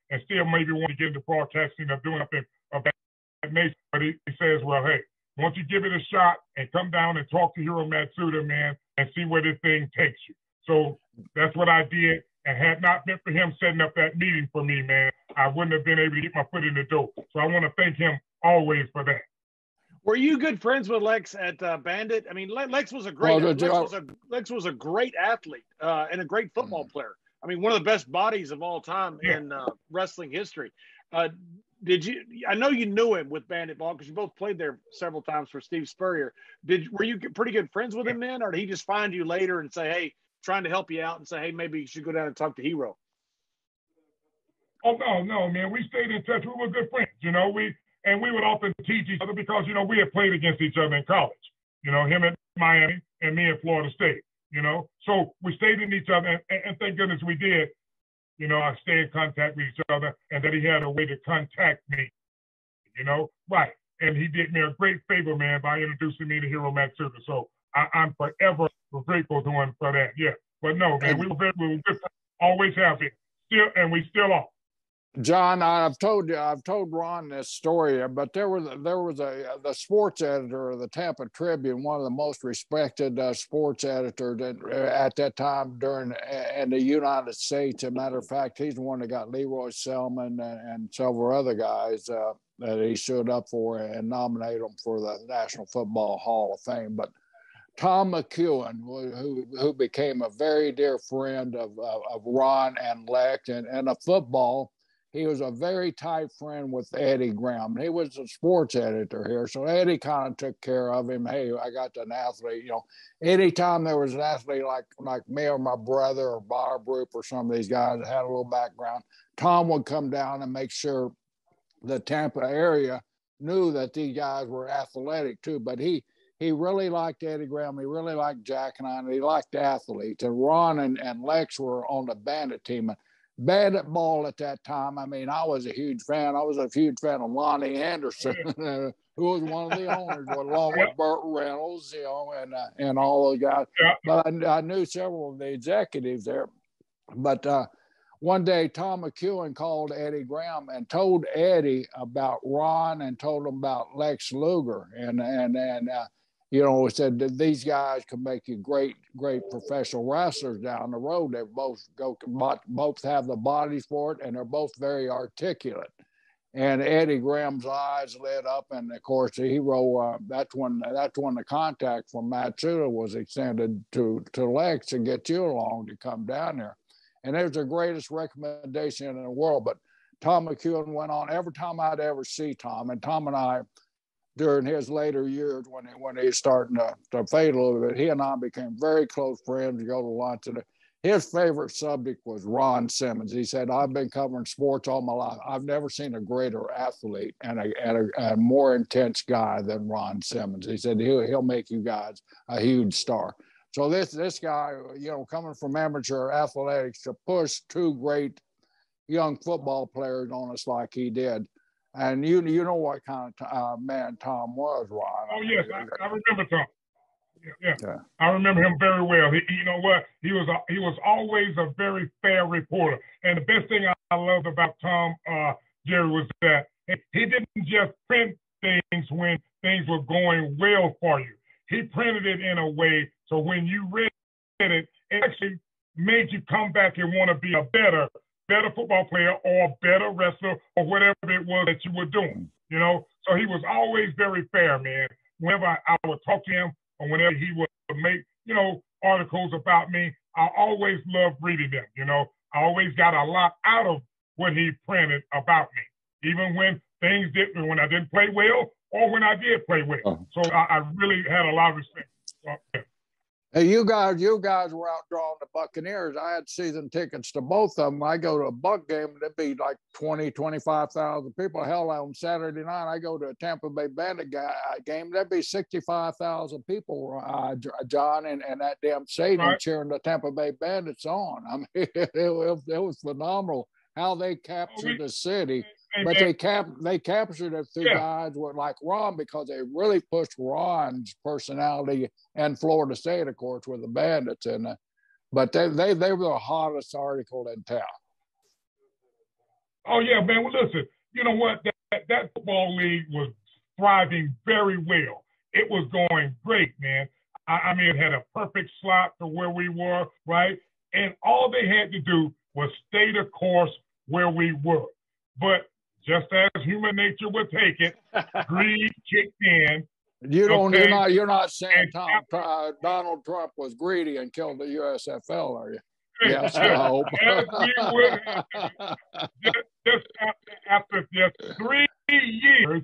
and still maybe want to get into broadcasting or doing something of that nature. But he says, well, hey, why don't you give it a shot and come down and talk to Hiro Matsuda, man, and see where this thing takes you. So that's what I did. And had not been for him setting up that meeting for me, man, I wouldn't have been able to get my foot in the door. So I want to thank him always for that. Were you good friends with Lex at Bandit? I mean, Lex was a great Lex was a great athlete and a great football player. I mean, one of the best bodies of all time in wrestling history. Did you? I know you knew him with Bandit Ball because you both played there several times for Steve Spurrier. Were you pretty good friends with him then, or did he just find you later and say, "Hey, trying to help you out," and say, "Hey, maybe you should go down and talk to Hiro"? Oh no, man. We stayed in touch. We were good friends, you know. We would often teach each other because, you know, we had played against each other in college. You know, him at Miami and me at Florida State, you know. So we stayed in each other, and thank goodness we did. You know, I stayed in contact with each other, and that he had a way to contact me, you know. Right. And he did me a great favor, man, by introducing me to Hiro Matsuda. So I'm forever grateful to him for that. Yeah. But no, man, we were good friends, always have been. Still, and we still are. John, I've told Ron this story, but there was the sports editor of the Tampa Tribune, one of the most respected sports editors at that time in the United States. As a matter of fact, he's the one that got Leroy Selman and several other guys that he stood up for and nominated them for the National Football Hall of Fame. But Tom McEwen, who became a very dear friend of Ron and Lex and of football. He was a very tight friend with Eddie Graham. He was a sports editor here, so Eddie kind of took care of him. Hey, I got an athlete. You know, anytime there was an athlete like me or my brother or Bob Roop or some of these guys that had a little background, Tom would come down and make sure the Tampa area knew that these guys were athletic too. But he really liked Eddie Graham. He really liked Jack and I, and he liked athletes. And Ron and Lex were on the Bandit team. Bandit Ball at that time, I mean, I was a huge fan. I was a huge fan of Lonnie Anderson, who was one of the owners, along with Burt Reynolds, you know, and all those guys. But I knew several of the executives there. But one day, Tom McEwen called Eddie Graham and told Eddie about Ron and told him about Lex Luger. And you know, said that these guys could make you great professional wrestlers down the road. They both have the bodies for it, and they're both very articulate. And Eddie Graham's eyes lit up, and of course the Hiro. That's when the contact from Matsuda was extended to Lex to get you along to come down there. And it was the greatest recommendation in the world. But Tom McEwen went on every time I'd ever see Tom, and Tom and I, during his later years when he was starting to fade a little bit, he and I became very close friends. We go to lunch. And his favorite subject was Ron Simmons. He said, I've been covering sports all my life. I've never seen a greater athlete and a more intense guy than Ron Simmons. He said, he'll make you guys a huge star. So this guy, you know, coming from amateur athletics to push two great young football players on us like he did. And you know what kind of man Tom was, Ron. Oh, yes, I remember Tom. Yeah. Okay. I remember him very well. You know what? He was always a very fair reporter. And the best thing I loved about Tom, Jerry, was that he didn't just print things when things were going well for you. He printed it in a way so when you read it, it actually made you come back and want to be a better football player or better wrestler or whatever it was that you were doing, you know? So he was always very fair, man. Whenever I would talk to him or whenever he would make, you know, articles about me, I always loved reading them, you know? I always got a lot out of what he printed about me, even when when I didn't play well or when I did play well. So I really had a lot of respect. Hey, you guys were out drawing the Buccaneers. I had season tickets to both of them. I go to a Buck game, and it'd be like 25,000 people. Hell, on Saturday night, I go to a Tampa Bay Bandit game. That'd be 65,000 people, John, and that damn stadium cheering the Tampa Bay Bandits on. I mean, it was phenomenal how they captured the city. But they captured it through guys like Ron, because they really pushed Ron's personality, and Florida State, of course, with the Bandits. But they were the hottest article in town. Oh yeah, man. Well, listen, you know what? That football league was thriving very well. It was going great, man. I mean, it had a perfect slot to where we were, right? And all they had to do was stay the course where we were. But just as human nature would take it, greed kicked in. You're not saying Donald Trump was greedy and killed the USFL, are you? Yes, I hope. Just after 3 years,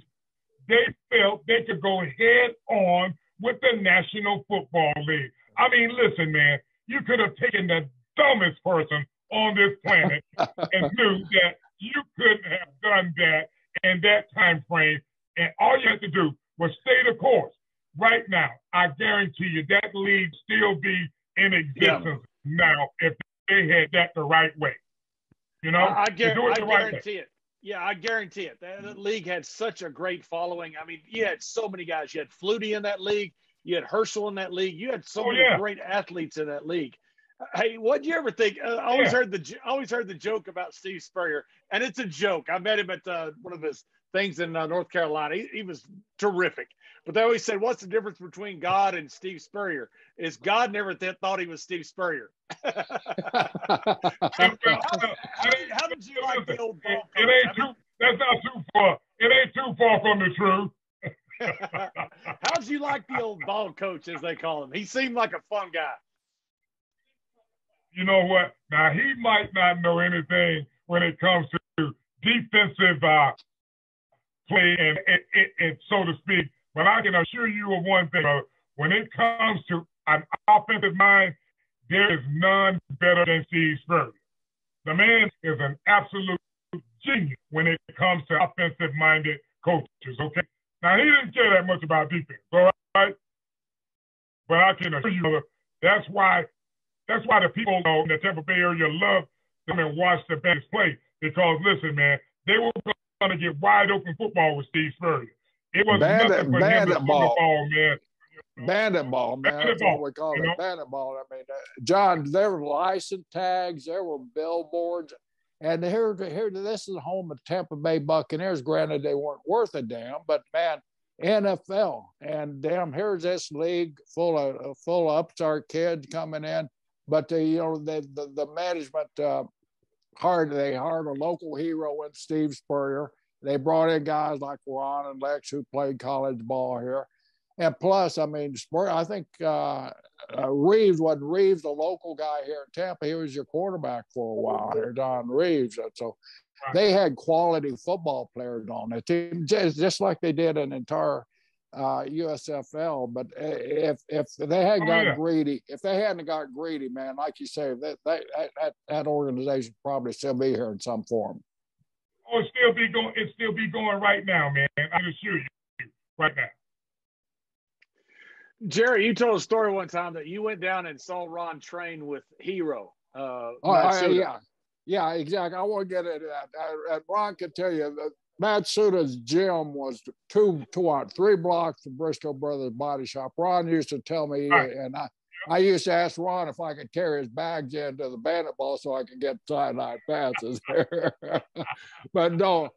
they felt they could go head on with the National Football League. I mean, listen, man, you could have taken the dumbest person on this planet and knew that you couldn't have done that in that time frame, and all you had to do was stay the course. Right now, I guarantee you that league still be in existence now if they had that the right way. You know, I guarantee it. Yeah, I guarantee it. That league had such a great following. I mean, you had so many guys. You had Flutie in that league. You had Herschel in that league. You had so many great athletes in that league. Hey, what'd you ever think? I always heard the joke about Steve Spurrier, and it's a joke. I met him at one of his things in North Carolina. He was terrific. But they always said, "What's the difference between God and Steve Spurrier? Is God never thought he was Steve Spurrier?" How did you like the old ball coach? That's not too far. It ain't too far from the truth. How'd you like the old ball coach, as they call him? He seemed like a fun guy. You know what? Now, he might not know anything when it comes to defensive play and so to speak, but I can assure you of one thing. When it comes to an offensive mind, there is none better than Steve Spurrier. The man is an absolute genius when it comes to offensive-minded coaches, okay? Now, he didn't care that much about defense, all right? But I can assure you, that's why the people in the Tampa Bay area love them and watch the Bandits play. Because, listen, man, they were going to get wide open football with Steve Spurrier. It was nothing for him to ball, man. Bandit ball, man. That's what we call it. Bandit ball. I mean, John, there were license tags, there were billboards, and here, this is the home of Tampa Bay Buccaneers. Granted, they weren't worth a damn, but man, NFL, and damn, here's this league full of upstart kids coming in. But the management hired a local hero in Steve Spurrier. They brought in guys like Ron and Lex who played college ball here. And plus, I mean, Spurrier, I think Reeves, the local guy here in Tampa, he was your quarterback for a while here, Don Reeves. So they had quality football players on the team, just like they did an entire USFL. But if they hadn't got greedy, man, like you say, that organization probably still be here in some form. Oh, it still be going right now, man. I can assure you, right now. Jerry, you told a story one time that you went down and saw Ron train with Hero. Yeah, exactly. I want to get into that. Ron can tell you that Matsuda's gym was 3 blocks from Brisco Brothers Body Shop. Ron used to tell me, and I used to ask Ron if I could carry his bags into the Bandit Ball so I could get sideline passes there. But no,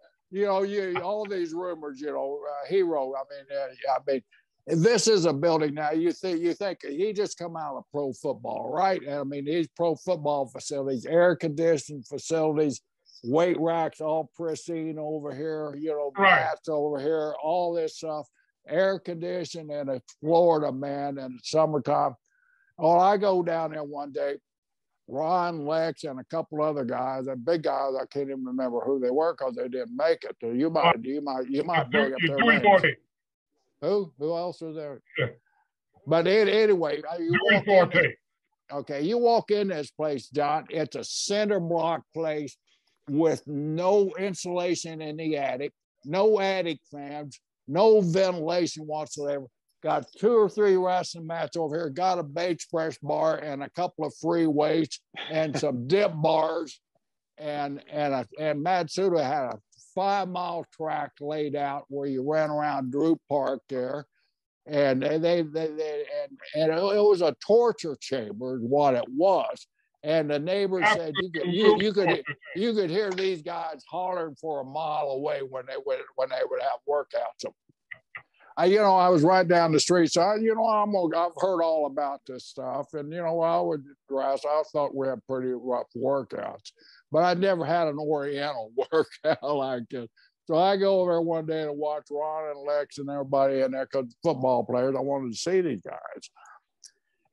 all these rumors, Hero. I mean, this is a building now. You think he just come out of pro football, right? I mean, these pro football facilities, air conditioned facilities, weight racks all pristine over here, mats over here, all this stuff, air conditioned, and it's Florida, man, in the summertime. Well, I go down there one day, Ron, Lex, and a couple other guys, and big guys, I can't even remember who they were because they didn't make it. So you might bring up their names. Who else was there? But anyway, you walk in this place, John. It's a cinder block place with no insulation in the attic, no attic fans, no ventilation whatsoever. Got 2 or 3 wrestling mats over here. Got a bench press bar and a couple of free weights and some dip bars. And Matsuda had a 5-mile track laid out where you ran around Drew Park there. And it was a torture chamber, is what it was. And the neighbors said you could hear these guys hollering for a mile away when they would have workouts. I was right down the street, so I've heard all about this stuff, and I would dress. I thought we had pretty rough workouts, but I never had an Oriental workout like this. So I go over there one day to watch Ron and Lex and everybody in there, because football players. I wanted to see these guys.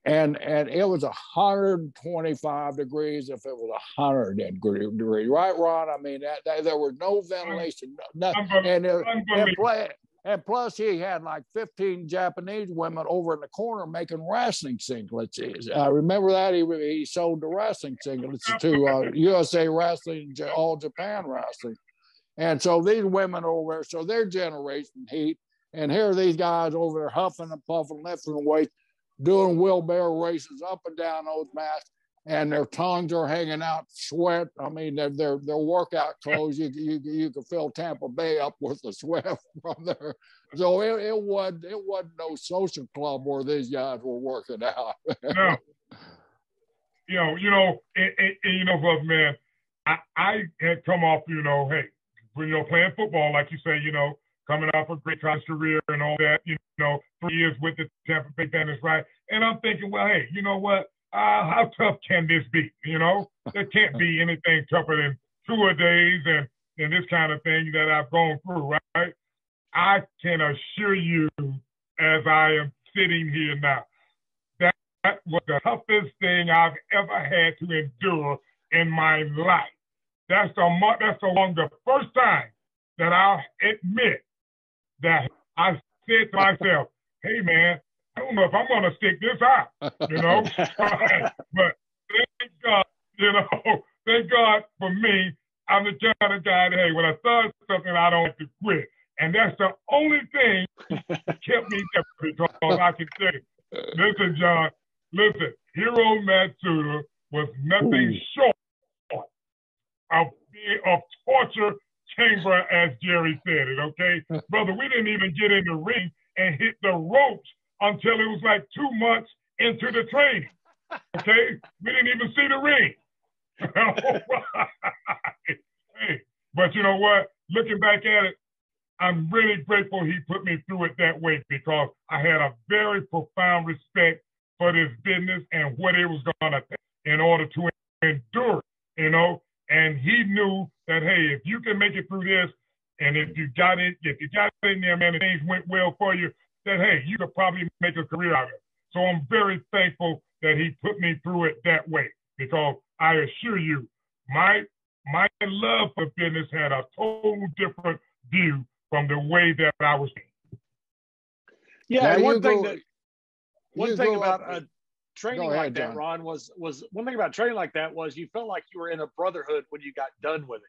And it was 125 degrees if it was 100 degrees. Right, Ron? I mean, there was no ventilation, nothing. And plus, he had like 15 Japanese women over in the corner making wrestling singlets. I remember that he sold the wrestling singlets to USA Wrestling, All Japan Wrestling. And so these women over there, so they're generating heat. And here are these guys over there huffing and puffing, lifting weights, doing wheelbarrow races up and down those mats, and their tongues are hanging out, sweat. I mean, their workout clothes, you could fill Tampa Bay up with the sweat from there. So it wasn't no social club where these guys were working out. No. Man, I had come off, hey, playing football, like you say, coming off a great college career and all that, 3 years with the Tampa Bay Panthers, right? And I'm thinking, well, hey, you know what? How tough can this be? There can't be anything tougher than 2-a-days and this kind of thing that I've gone through, right? I can assure you, as I am sitting here now, that was the toughest thing I've ever had to endure in my life. That's along the first time that I'll admit that I said to myself, hey, man, I don't know if I'm going to stick this out, but thank God, thank God for me. I'm the kind of guy that, hey, when I start something, I don't have to quit. And that's the only thing that kept me there, because I can say, listen, John, Hiro Matsuda was nothing short of torture chamber, as Jerry said it, okay? Brother, we didn't even get in the ring and hit the ropes until it was like 2 months into the training, okay? We didn't even see the ring. Hey, but you know what? Looking back at it, I'm really grateful he put me through it that way, because I had a very profound respect for this business and what it was going to take in order to endure, and he knew that, hey, if you can make it through this, and if you got in there, man, and things went well for you, then, hey, you could probably make a career out of it. So I'm very thankful that he put me through it that way, because I assure you, my love for business had a total different view from the way that I was thinking. Yeah, one thing about training like that, Ron, was one thing about training like that was you felt like you were in a brotherhood when you got done with it.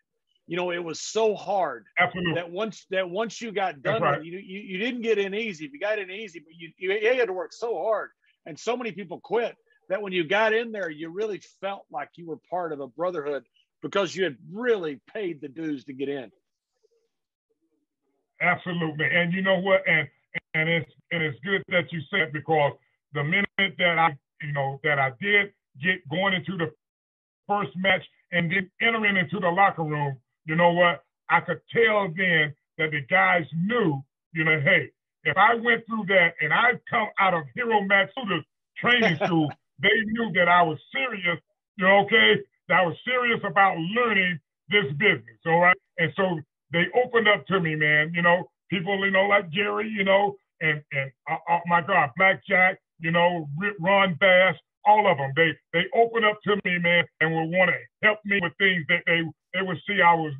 It was so hard. Absolutely. that once you got done with it, you didn't get in easy. If you got in easy, but you had to work so hard, and so many people quit, that when you got in there, you really felt like you were part of a brotherhood, because you had really paid the dues to get in. Absolutely. And you know what? And it's good that you said, because the minute that I did get going into the first match and then entering into the locker room, you know what? I could tell then that the guys knew, hey, if I went through that and I come out of Hiro Matsuda's training school, they knew that I was serious, okay? That I was serious about learning this business, all right? And so they opened up to me, man, people, like Jerry, and my God, Blackjack, Ron Bass, all of them. They opened up to me, man, and would want to help me with things that they would see I was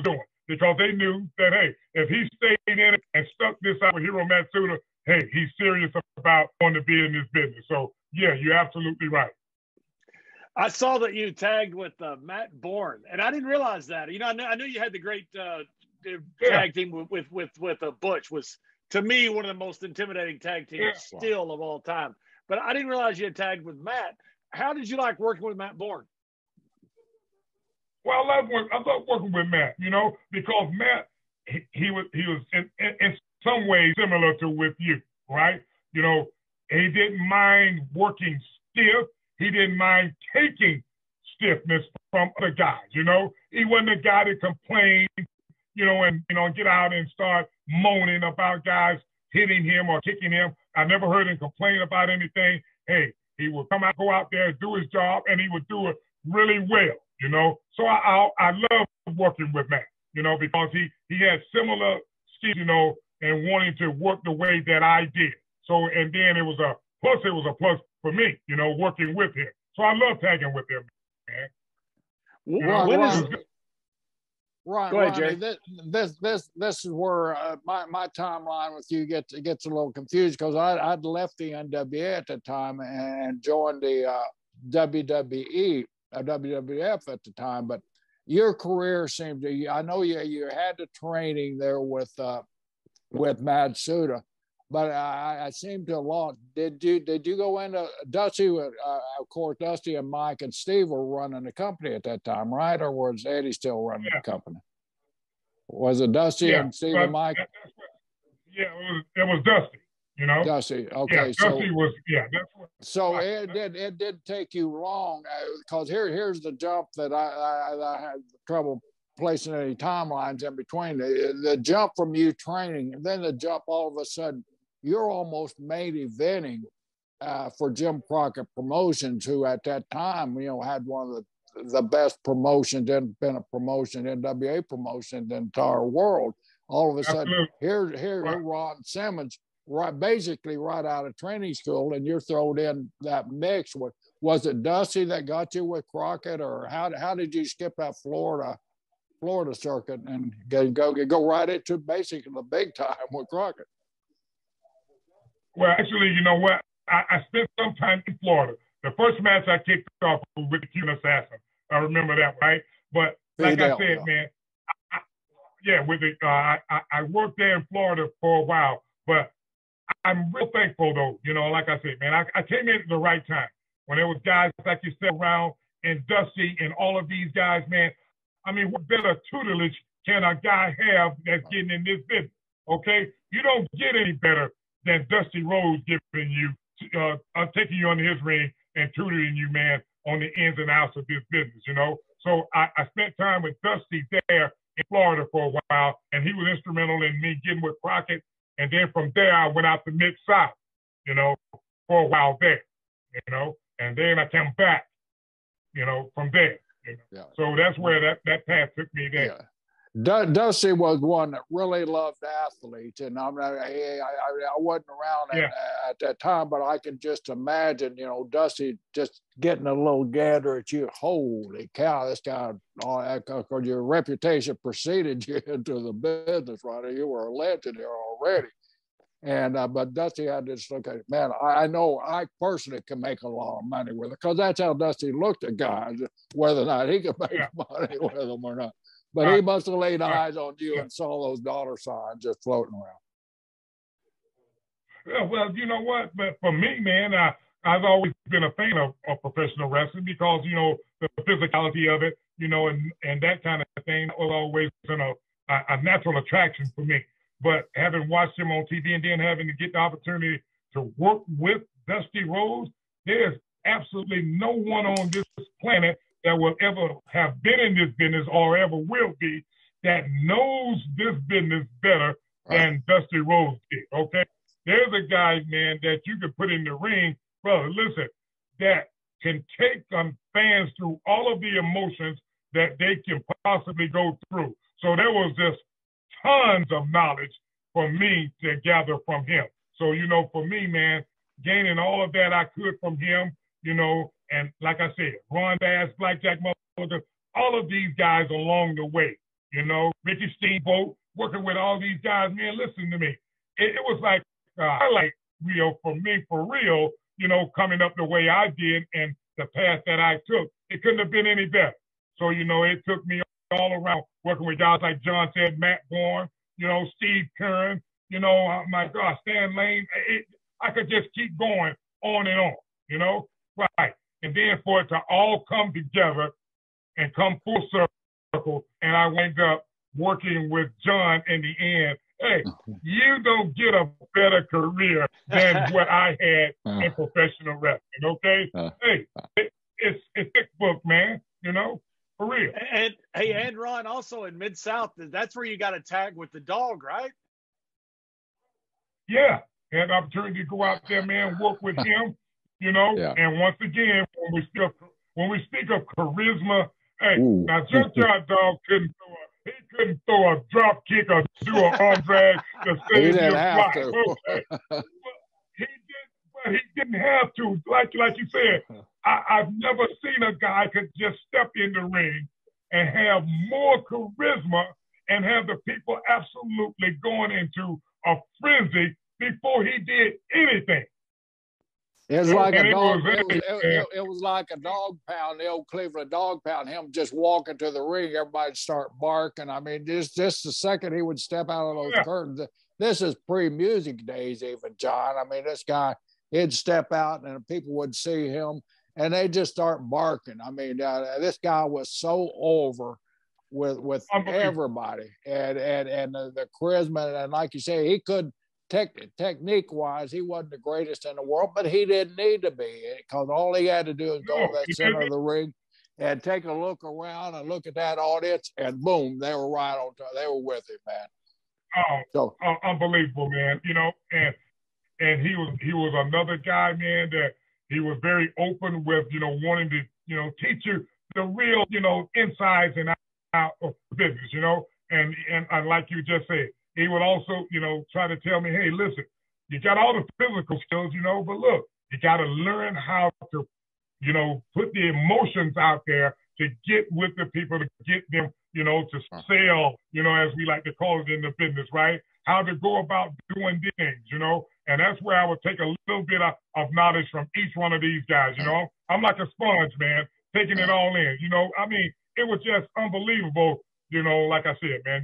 doing, because they knew that, hey, if he stayed in it and stuck this out with Hiro Matsuda, hey, he's serious about wanting to be in this business. So, yeah, you're absolutely right. I saw that you tagged with Matt Bourne, and I didn't realize that. You know, I knew you had the great tag team with Butch. Was, to me, one of the most intimidating tag teams still of all time. But I didn't realize you had tagged with Matt. How did you like working with Matt Bourne? Well, I love working with Matt, you know, because Matt, he was in some ways similar to with you, right? You know, he didn't mind working stiff. He didn't mind taking stiffness from other guys, you know. He wasn't a guy that complained, you know, and, you know, get out and start moaning about guys hitting him or kicking him. I never heard him complain about anything. Hey, he would go out there, do his job, and he would do it really well, you know. So I love working with Matt, you know, because he had similar skills, you know, and wanting to work the way that I did. So, and then it was a plus for me, you know, working with him. So I love tagging with him, man. Right, Go ahead, Ronnie, Jerry. This is where my timeline with you gets a little confused, because I'd left the NWA at the time and joined the WWE, WWF at the time. But your career seemed to, I know you had the training there with Matsuda, but I seem to have lost. Did you go into Dusty? Of course, Dusty and Mike and Steve were running the company at that time, right? Or was Eddie still running the company? Was it Dusty and Steve and Mike? It was Dusty. You know, Dusty. Okay, yeah, Dusty was. Yeah, that's what. So it did take you long, because here's the jump that I had trouble placing any timelines in between. The jump from you training, and then the jump all of a sudden, you're almost main eventing for Jim Crockett Promotions, who at that time, you know, had one of the best promotions, and been a promotion, NWA promotion in the entire world. All of a sudden, here's Ron Simmons, basically right out of training school, and you're thrown in that mix. Was it Dusty that got you with Crockett, or how did you skip that Florida circuit and go right into basically the big time with Crockett? Well, actually, you know what? I spent some time in Florida. The first match I kicked off was with the Cuban Assassin. I remember that, right? But like I said, man, I worked there in Florida for a while. But I'm real thankful, though. You know, like I said, man, I came in at the right time when there was guys like you said around, and Dusty and all of these guys, man. I mean, what better tutelage can a guy have that's getting in this business? Okay, you don't get any better than Dusty Rhodes giving you, taking you under his ring and tutoring you, man, on the ins and outs of this business, you know? So I spent time with Dusty there in Florida for a while, and he was instrumental in me getting with Crockett. And then from there, I went out to Mid-South, you know, for a while there, you know? And then I came back, you know, from there. You know? Yeah. So that's where that path took me there. Yeah. Dusty was one that really loved athletes, and I wasn't around at that time, but I can just imagine, you know, Dusty just getting a little gander at you. Holy cow, this guy! Because your reputation preceded you into the business, right? You were a legend here already, and but Dusty had this look at, man. I know I personally can make a lot of money with it, because that's how Dusty looked at guys, whether or not he could make money with them or not. But he must have laid eyes on you and saw those dollar signs just floating around. Well, you know what? But for me, man, I've always been a fan of professional wrestling, because, you know, the physicality of it, you know, and that kind of thing was always a natural attraction for me. But having watched him on TV and then having to get the opportunity to work with Dusty Rhodes, there's absolutely no one on this planet that will ever have been in this business or ever will be that knows this business better than Dusty Rhodes did, okay? There's a guy, man, that you could put in the ring, brother, listen, that can take fans through all of the emotions that they can possibly go through. So there was just tons of knowledge for me to gather from him. So, you know, for me, man, gaining all of that I could from him, you know, and like I said, Ron Bass, Blackjack Motherfucker, all of these guys along the way, you know, Ricky Steamboat, working with all these guys, man, listen to me. It was like highlight reel for me, for real, you know, coming up the way I did and the path that I took. It couldn't have been any better. So, you know, it took me all around working with guys like John said, Matt Bourne, you know, Steve Curran, you know, my God, Stan Lane. I could just keep going on and on, you know? Right. And then for it to all come together and come full circle, and I wound up working with John in the end. Hey, you don't get a better career than what I had in professional wrestling, okay? Hey, it's thick book, man, you know, for real. And hey, and Ron, also in Mid-South, that's where you got a tag with the dog, right? Yeah, had the opportunity to go out there, man, work with him, you know. Yeah. And once again, when we speak of charisma, hey, now Junkyard Dog couldn't throw a drop kick or do an arm drag to save your life. Okay. But he didn't have to. Like you said, I've never seen a guy could just step in the ring and have more charisma and have the people absolutely going into a frenzy before he did anything. It was like a dog. It was like a dog pound, the old Cleveland dog pound. Him just walking to the ring, everybody start barking. I mean, just the second he would step out of those curtains. This is pre-music days, even, John. I mean, this guy, he'd step out and people would see him, and they just start barking. I mean, this guy was so over with everybody, and the charisma, and like you say, he could. Technique-wise, he wasn't the greatest in the world, but he didn't need to be, because all he had to do is go to that center of the ring and take a look around and look at that audience, and boom, they were right on top. They were with him, man. Unbelievable, man. You know, and he was another guy, man, that he was very open with, you know, wanting to, you know, teach you the real, you know, insides and out of business, you know, and like you just said. He would also, you know, try to tell me, hey, listen, you got all the physical skills, you know, but look, you got to learn how to, you know, put the emotions out there to get with the people, to get them, you know, to sell, you know, as we like to call it in the business, right? How to go about doing things, you know, and that's where I would take a little bit of knowledge from each one of these guys, you know. I'm like a sponge, man, taking it all in, you know. I mean, it was just unbelievable, you know, like I said, man,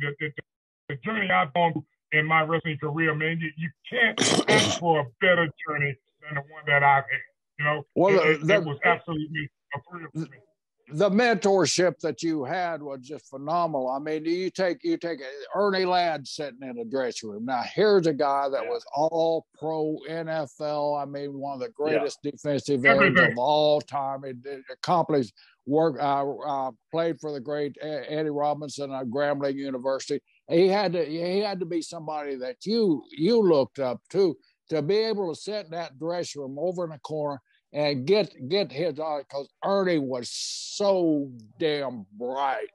the journey I've gone in my wrestling career, man, you can't ask for a better journey than the one that I've had. You know, it was absolutely a thrill for me. The mentorship that you had was just phenomenal. I mean, you take Ernie Ladd sitting in a dressing room. Now, here's a guy that was all pro NFL. I mean, one of the greatest defensive ends of all time. It accomplished work. Played for the great Eddie Robinson at Grambling University. He had to be somebody that you looked up to be able to sit in that dressing room over in the corner and get his, because Ernie was so damn bright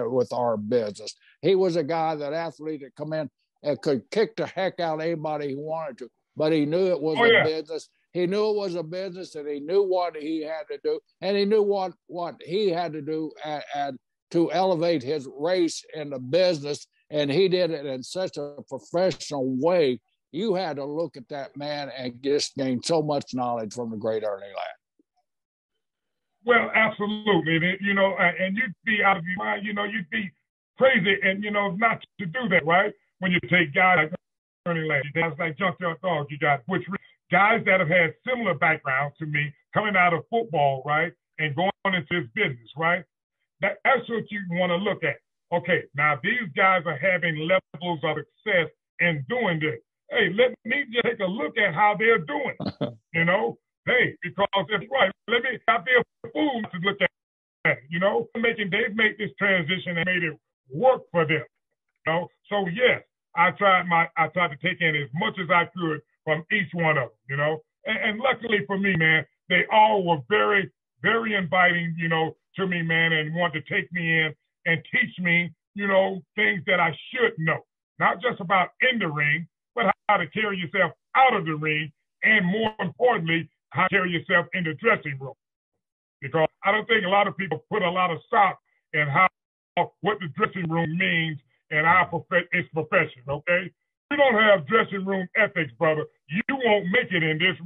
with our business. He was a guy, that athlete that come in and could kick the heck out of anybody he wanted to, but he knew it was a business. He knew it was a business, and he knew what he had to do, and he knew what he had to do and to elevate his race in the business, and he did it in such a professional way. You had to look at that man and just gain so much knowledge from the great Ernie Ladd. Well, absolutely. You know, and you'd be out of your mind, you know, you'd be crazy and, you know, not to do that, right? When you take guys like Ernie Ladd, guys like Junkyard Dog, you got guys that have had similar backgrounds to me coming out of football, right? And going into this business, right? That's what you want to look at. Okay, now these guys are having levels of success in doing this. Hey, let me just take a look at how they're doing, you know? Hey, because it's right. Let me out there fool to look at it, you know? They've made this transition and made it work for them, you know? So, yes, I tried to take in as much as I could from each one of them, you know? And luckily for me, man, they all were very, very inviting, you know, to me, man, and wanted to take me in and teach me, you know, things that I should know. Not just about in the ring, but how to carry yourself out of the ring, and more importantly, how to carry yourself in the dressing room. Because I don't think a lot of people put a lot of stock in what the dressing room means and our its profession, okay? don't have dressing room ethics, brother, you won't make it in this.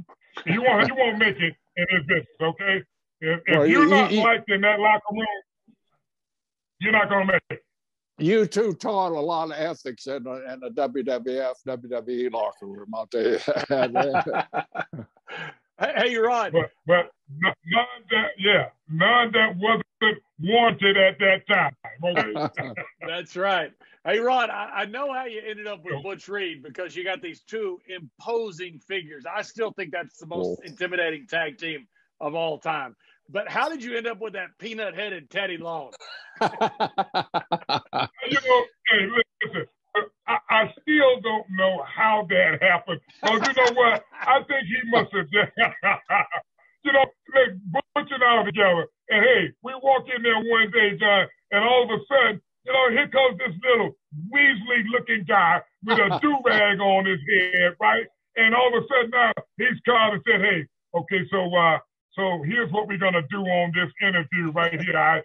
You won't make it in this business, okay? If you're not liked in that locker room, you're not gonna make it. You two taught a lot of ethics in the WWF, WWE locker room, I'll tell you. Hey, Ron. But none that wasn't warranted at that time. Okay? That's right. Hey, Ron, I know how you ended up with Butch Reed because you got these two imposing figures. I still think that's the most intimidating tag team of all time. But how did you end up with that peanut-headed Teddy Long? Hey, listen, I still don't know how that happened. Because you know what? I think he must have just, like Butch and I together. And hey, we walk in there one day, John, and all of a sudden, here comes this little Weasley-looking guy with a do-rag on his head, right? And all of a sudden now he's called and said, hey, okay, so here's what we're going to do on this interview right here.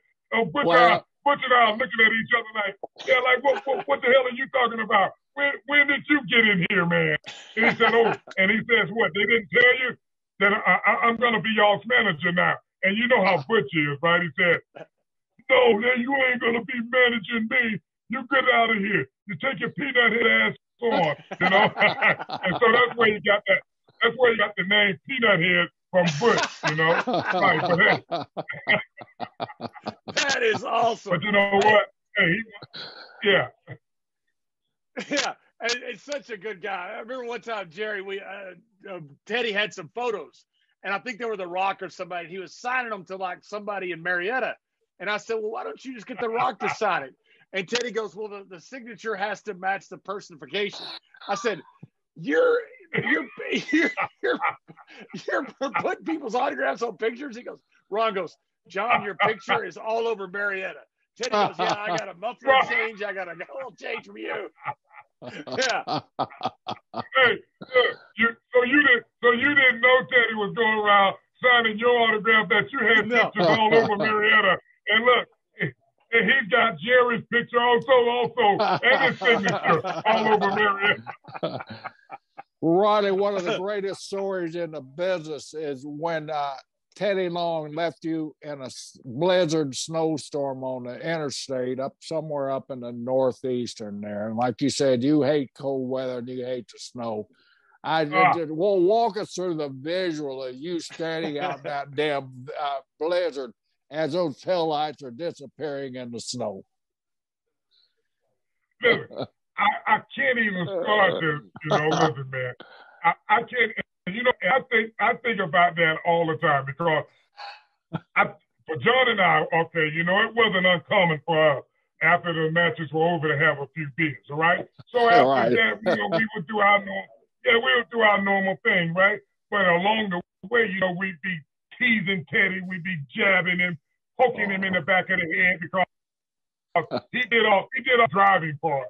Butch and I are looking at each other like, yeah, like, what the hell are you talking about? When did you get in here, man? And he said, and he says, what, they didn't tell you that I'm going to be y'all's manager now? And you know how Butch is, right? He said, no, man, you ain't going to be managing me. You get out of here. You take your peanut head ass on, And so that's where you got that. That's where you got the name Peanut Head from Butch, Right, but hey. That is awesome. But you know what? Hey, yeah. Yeah, and it's such a good guy. I remember one time, Jerry, Teddy had some photos, and I think they were The Rock or somebody. He was signing them to like somebody in Marietta. And I said, well, why don't you just get The Rock to sign it? And Teddy goes, well, the signature has to match the personification. I said, you're putting people's autographs on pictures? He goes, Ron goes, John, your picture is all over Marietta. Teddy goes, yeah, I got a muffler change. I got a whole change from you. Yeah. Hey, so you didn't know Teddy was going around signing your autograph that you had pictures all over Marietta. And look, and he's got Jerry's picture also, and his signature all over Marietta. Ronnie, one of the greatest stories in the business is when Teddy Long left you in a blizzard snowstorm on the interstate somewhere up in the northeastern there. And like you said, you hate cold weather and you hate the snow. Well, walk us through the visual of you standing out that damn blizzard as those taillights are disappearing in the snow. Listen, I can't even start this, listen, man. I can't, I think about that all the time because for John and I, okay, it wasn't uncommon for us after the matches were over to have a few beers, all right? So after that, we would do our normal thing, right? But along the way, we'd be teasing Teddy, we'd be jabbing him, poking him in the back of the head because he did all driving for us,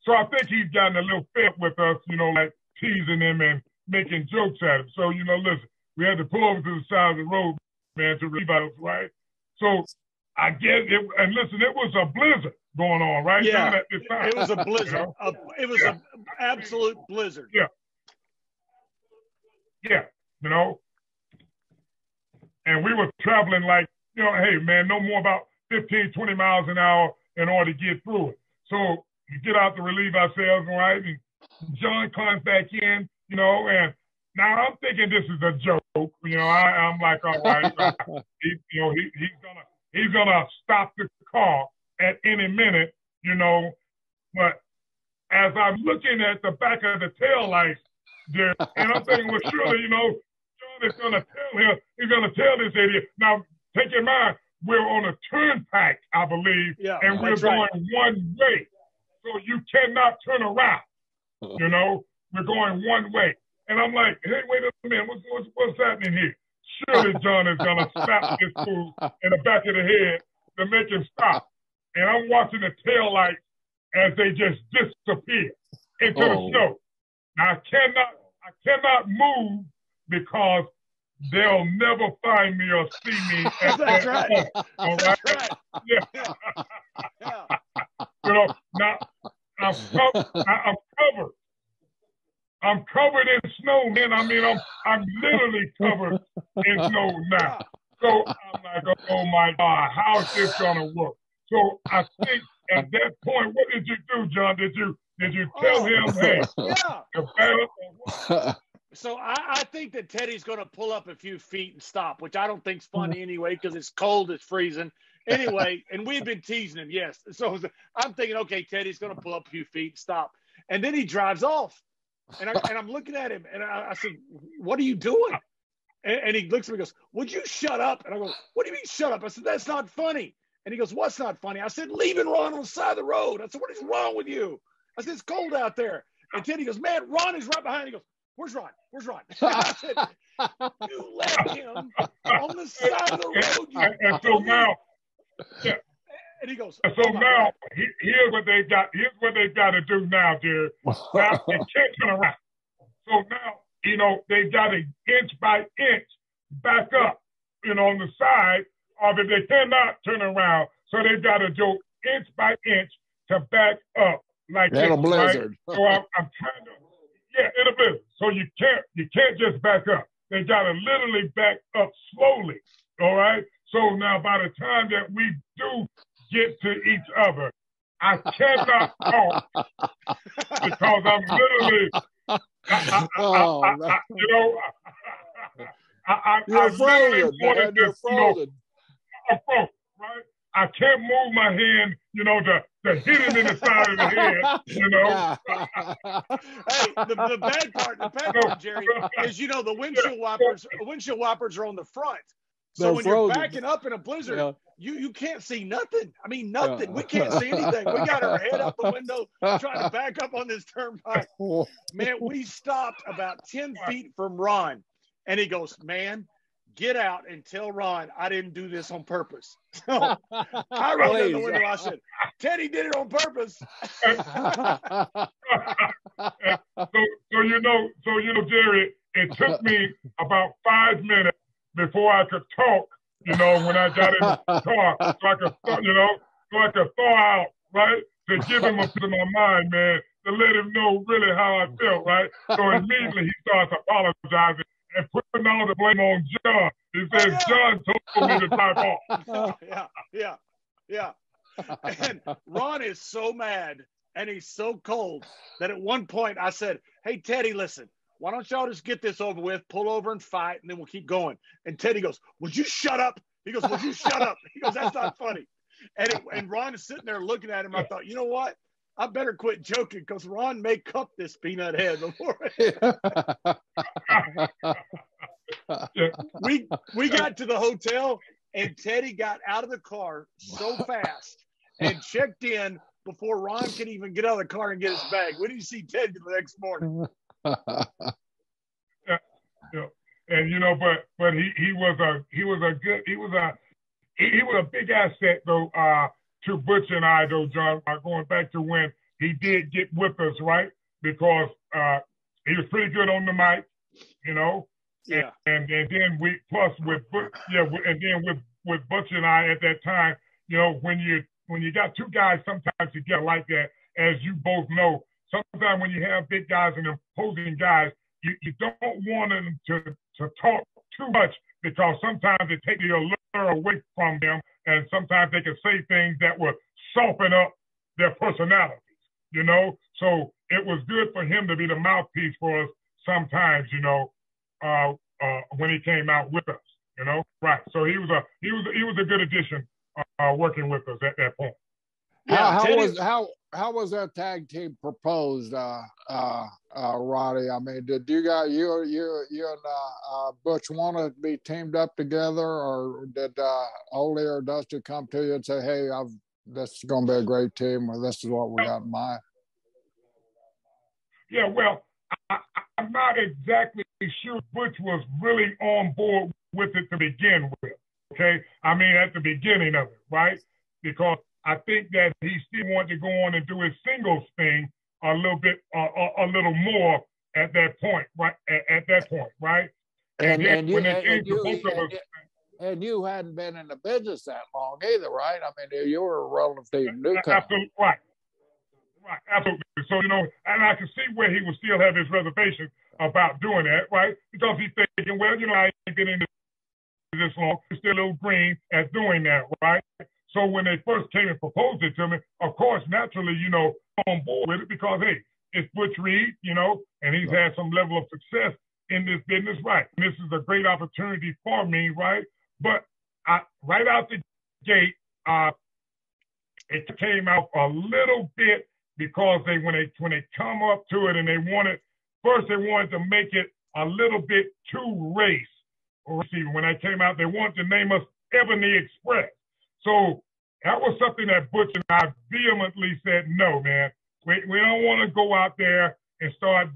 So I think he's gotten a little fit with us, like teasing him and making jokes at him. So, listen, we had to pull over to the side of the road, man, to relieve us, right? So I guess and listen, it was a blizzard going on, right? Yeah, at this time. It was a blizzard. It was an absolute blizzard. Yeah. Yeah, And we were traveling like, hey, man, no more about 15, 20 miles an hour in order to get through it. So you get out to relieve ourselves, right? And John comes back in, and now I'm thinking this is a joke. I'm like, all right, he's gonna stop the car at any minute, But as I'm looking at the back of the tail lights there, and I'm thinking, well, surely, John is gonna tell him, he's gonna tell this idiot. Now, take in mind, we're on a turnpike, I believe, and we're going one way. So you cannot turn around, we're going one way. And I'm like, hey, wait a minute, what's happening here? Surely John is going to slap this fool in the back of the head to make him stop. And I'm watching the tail lights as they just disappear into the snow. Now, I cannot move because they'll never find me or see me at That's that right. point. All right? That's right. Yeah. Now I'm covered. I'm covered in snow, man. I mean, I'm literally covered in snow now. So I'm like, oh my God, how's this gonna work? So I think at that point, what did you do, John? Did you tell him, hey, yeah. So I think that Teddy's going to pull up a few feet and stop, which I don't think's funny anyway because it's cold, it's freezing. Anyway, and we've been teasing him, yes. So I'm thinking, okay, Teddy's going to pull up a few feet and stop. And then he drives off. And I'm looking at him, and I said, what are you doing? And he looks at me and goes, would you shut up? And I go, what do you mean shut up? I said, that's not funny. And he goes, what's not funny? I said, leaving Ron on the side of the road. I said, what is wrong with you? I said, it's cold out there. And Teddy goes, man, Ron is right behind. He goes, where's Ron? Where's Ron? I said, you left him on the side of the road. And so now, yeah. And he goes, so now, here's what they've got to do now, Jerry. Now, they can't turn around. So now, they've got to inch by inch back up, on the side of it. They cannot turn around. So they've got to go inch by inch to back up like in a Right? blizzard. So I'm trying to, in a blizzard. So you can't just back up. They got to literally back up slowly. All right. So now by the time that we do get to each other, I cannot talk because I'm literally, you're frozen, man. You're frozen. I'm frozen, right? I can't move my hand, to hit him in the side of the head, Hey, the bad part, Jerry, is the windshield wipers are on the front. So when you're backing up in a blizzard, you can't see nothing. I mean, nothing. We can't see anything. We got our head out the window trying to back up on this turnpike. Man, we stopped about 10 feet from Ron. And he goes, man, get out and tell Ron I didn't do this on purpose. So I rolled in the window. I said, Teddy did it on purpose. So Jerry, it took me about 5 minutes before I could talk, when I got in the car, so I could thaw out, right, to give him a piece of my mind, man, to let him know really how I felt, right? So immediately he starts apologizing and putting all the blame on John. He says, John told me to drive off. Yeah. And Ron is so mad and he's so cold that at one point I said, hey, Teddy, listen, why don't y'all just get this over with, pull over and fight, and then we'll keep going. And Teddy goes, would you shut up? He goes, would you shut up? He goes, that's not funny. And Ron is sitting there looking at him. I thought, you know what? I better quit joking because Ron may cup this peanut head before. We got to the hotel, and Teddy got out of the car so fast and checked in before Ron could even get out of the car and get his bag. When did you see Teddy the next morning? And but he was a big asset though to Butch and I though, John, going back to when he did get with us, right? Because he was pretty good on the mic, Yeah. And then with Butch and I at that time, when you got two guys sometimes together like that, as you both know, sometimes when you have big guys and imposing guys, you don't want them to talk too much because sometimes it takes the allure away from them, and sometimes they can say things that will soften up their personalities, So it was good for him to be the mouthpiece for us sometimes, when he came out with us, right? So he was a good addition working with us at that point. How was that tag team proposed, Roddy? I mean, did you guys, you and Butch want to be teamed up together, or did Ole or Dusty come to you and say, "Hey, this is going to be a great team," or "This is what we got in mind"? Yeah, well, I'm not exactly sure Butch was really on board with it to begin with. Okay, I mean at the beginning of it, right? Because I think that he still wanted to go on and do his singles thing a little more at that point, right? At that point, right? And you hadn't been in the business that long either, right? I mean, you were a relative newcomer. Absolutely right. Right, absolutely. So, and I can see where he would still have his reservations about doing that, right? Because he's thinking, well, I ain't been in this long. He's still a little green at doing that, right? So when they first came and proposed it to me, of course, naturally, on board with it because, hey, it's Butch Reed, and he's had some level of success in this business, right? And this is a great opportunity for me, right? But right out the gate, it came out a little bit because when they come up to it and they wanted to make it a little bit too race. Or see, when I came out, they wanted to name us Ebony Express. So that was something that Butch and I vehemently said, no, man, we don't want to go out there and start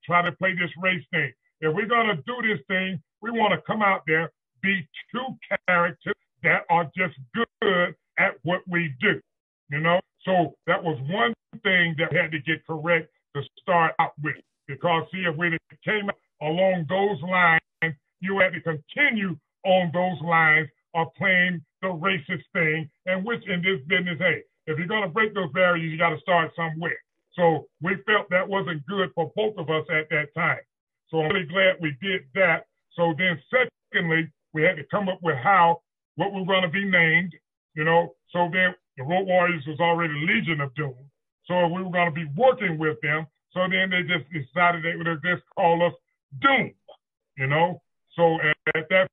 try to play this race thing. If we're going to do this thing, we want to come out there, be two characters that are just good at what we do, So that was one thing that we had to get correct to start out with. Because, see, if we came along those lines, you had to continue on those lines of playing the racist thing, and which in this business, hey, if you're going to break those barriers, you got to start somewhere. So we felt that wasn't good for both of us at that time. So I'm really glad we did that. So then secondly, we had to come up with what we were going to be named, So then the Road Warriors was already Legion of Doom. So we were going to be working with them. So then they just decided they would just call us Doom, So at that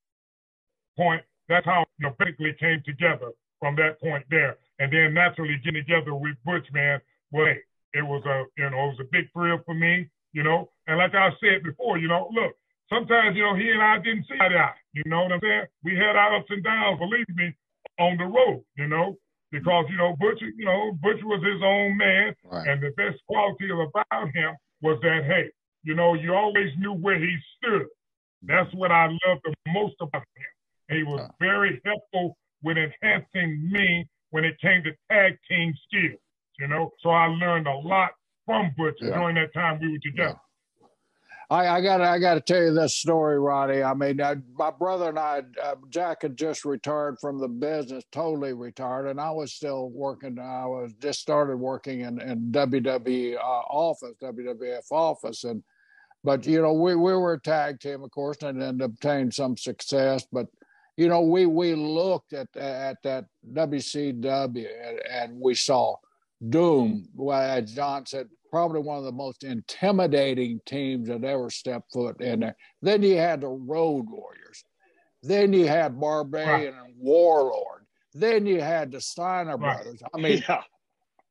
point, that's how basically came together from that point there. And then naturally getting together with Butch, man, well, hey, it was a big thrill for me, And like I said before, look, sometimes, he and I didn't see eye to eye. You know what I'm saying? We had our ups and downs, believe me, on the road, because, Butch was his own man. Right. And the best quality about him was that, hey, you always knew where he stood. That's what I loved the most about him. And he was very helpful with enhancing me when it came to tag team skills, So I learned a lot from Butch during that time we were together. I gotta tell you this story, Ronnie. I mean, my brother and I, Jack had just retired from the business, totally retired, and I was still working. I was just started working in WWF office, but we were a tag team, of course, and obtained some success. But we looked at that WCW and we saw Doom. Well, as John said, probably one of the most intimidating teams that ever stepped foot in there. Then you had the Road Warriors. Then you had Barbarian and Warlord. Then you had the Steiner brothers. I mean,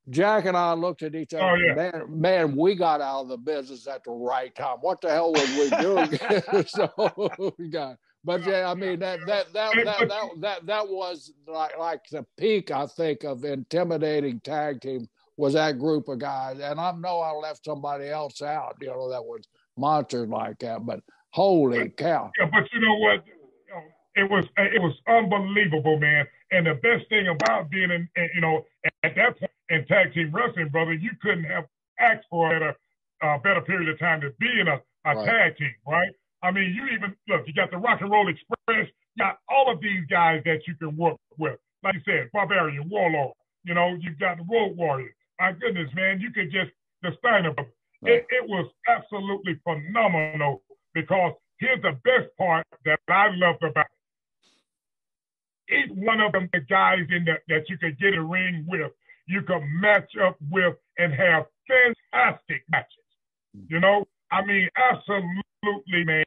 Jack and I looked at each other. Man, we got out of the business at the right time. What the hell was we doing? So we got. But yeah, I mean that was like the peak, I think, of intimidating tag team. Was that group of guys, and I know I left somebody else out, that was monsters like that, but holy cow. Yeah, but you know what? It was unbelievable, man. And the best thing about being at that point in tag team wrestling, brother, you couldn't have asked for a better period of time to be in a tag team, right? I mean, you got the Rock and Roll Express, you got all of these guys that you can work with. Like you said, Barbarian, Warlord, you've got the Road Warriors. My goodness, man, you could just, the Steiner. It was absolutely phenomenal because here's the best part that I loved about it. Each one of them, the guys that you could get a ring with, you could match up with and have fantastic matches. I mean, absolutely, man.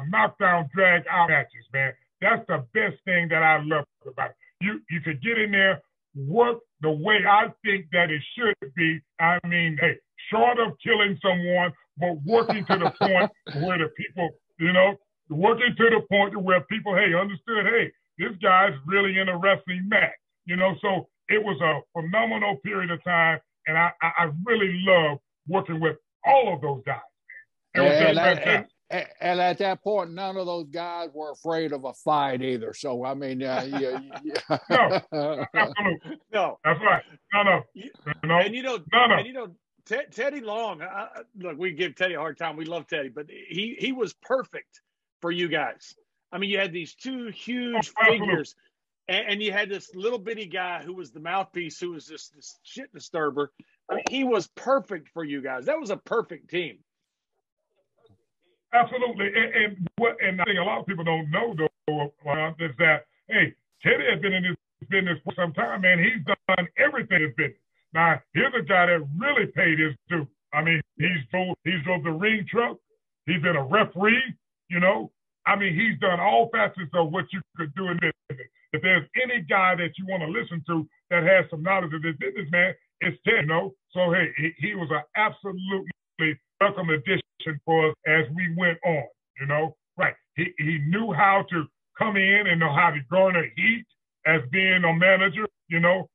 Knockdown, drag out matches, man. That's the best thing that I love about it. You could get in there, work the way I think that it should be. I mean, hey, short of killing someone, but working to the point where the people, working to the point where people, hey, understood, hey, this guy's really in a wrestling match. So it was a phenomenal period of time, and I really love working with all of those guys. And at that point, none of those guys were afraid of a fight either. So, I mean, No, absolutely. No. That's right. No. And Teddy Long, look, we give Teddy a hard time. We love Teddy, but he was perfect for you guys. I mean, you had these two huge figures, and you had this little bitty guy who was the mouthpiece, who was this shit disturber. I mean, he was perfect for you guys. That was a perfect team. Absolutely. And I think a lot of people don't know, though, is that, hey, Teddy has been in this business for some time, man. He's done everything in business. Now, here's a guy that really paid his due. I mean, he's drove the ring truck. He's been a referee, you know. I mean, he's done all facets of what you could do in this business. If there's any guy that you want to listen to that has some knowledge of this business, man, it's Ted, you know. So, hey, he was an absolutely welcome addition for us as we went on, you know. Right. He knew how to come in and know how to garner heat as being a manager, you know.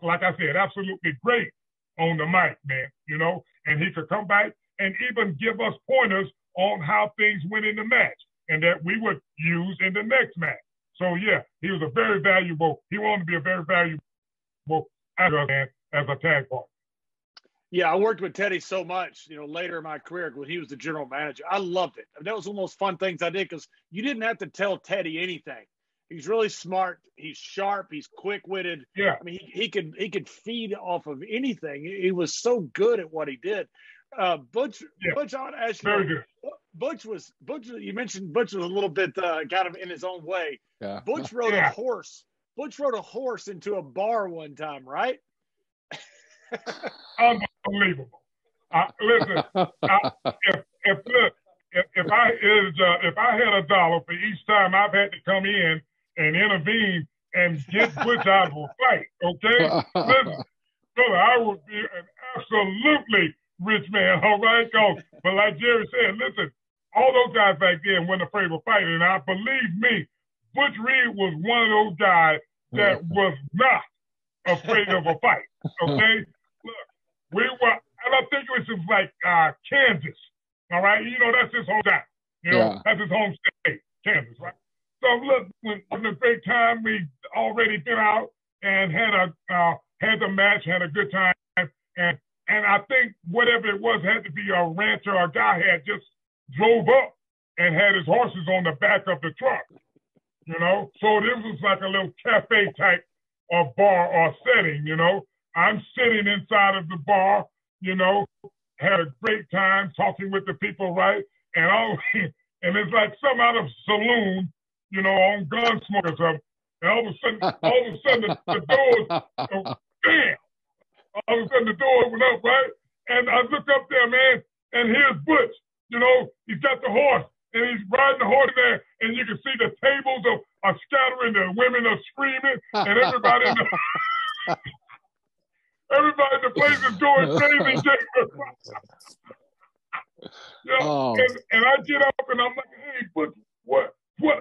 Like I said, absolutely great on the mic, man, you know. And he could come back and even give us pointers on how things went in the match and that we would use in the next match. So, yeah, he was he wanted to be a very valuable man as a tag partner. Yeah, I worked with Teddy so much, you know, later in my career when he was the general manager. I loved it. I mean, that was one of the most fun things I did because you didn't have to tell Teddy anything. He's really smart. He's sharp. He's quick-witted. Yeah. I mean, he could feed off of anything. He was so good at what he did. Butch, I want to ask you. Very good. Butch. You mentioned Butch was a little bit kind of in his own way. Yeah. Butch rode a horse. Butch rode a horse into a bar one time, right? Unbelievable. Listen, if I had $1 for each time I've had to come in and intervene and get Butch out of a fight, okay? Listen, brother, I would be an absolutely rich man, all right? But like Jerry said, listen, all those guys back then weren't afraid of a fight, and I believe me, Butch Reed was one of those guys that was not afraid of a fight, okay? Look, we were, and I think it was like Kansas, all right? You know, that's his home town. You know, that's his home state, Kansas, right? So look, when the great time, we already been out and had the match, had a good time, and I think whatever it was had to be a rancher or a guy had just drove up and had his horses on the back of the truck, you know? So this was like a little cafe type of bar or setting, you know? I'm sitting inside of the bar, you know, had a great time talking with the people, right? And it's like some out of saloon, you know, on Gunsmoke or something. And all of a sudden the doors, bam! All of a sudden the door opened up, right? And I look up there, man, and here's Butch. You know, he's got the horse, and he's riding the horse there, and you can see the tables are scattering, the women are screaming, and everybody in the place is going crazy. You know, and I get up, and I'm like, hey, Butch, what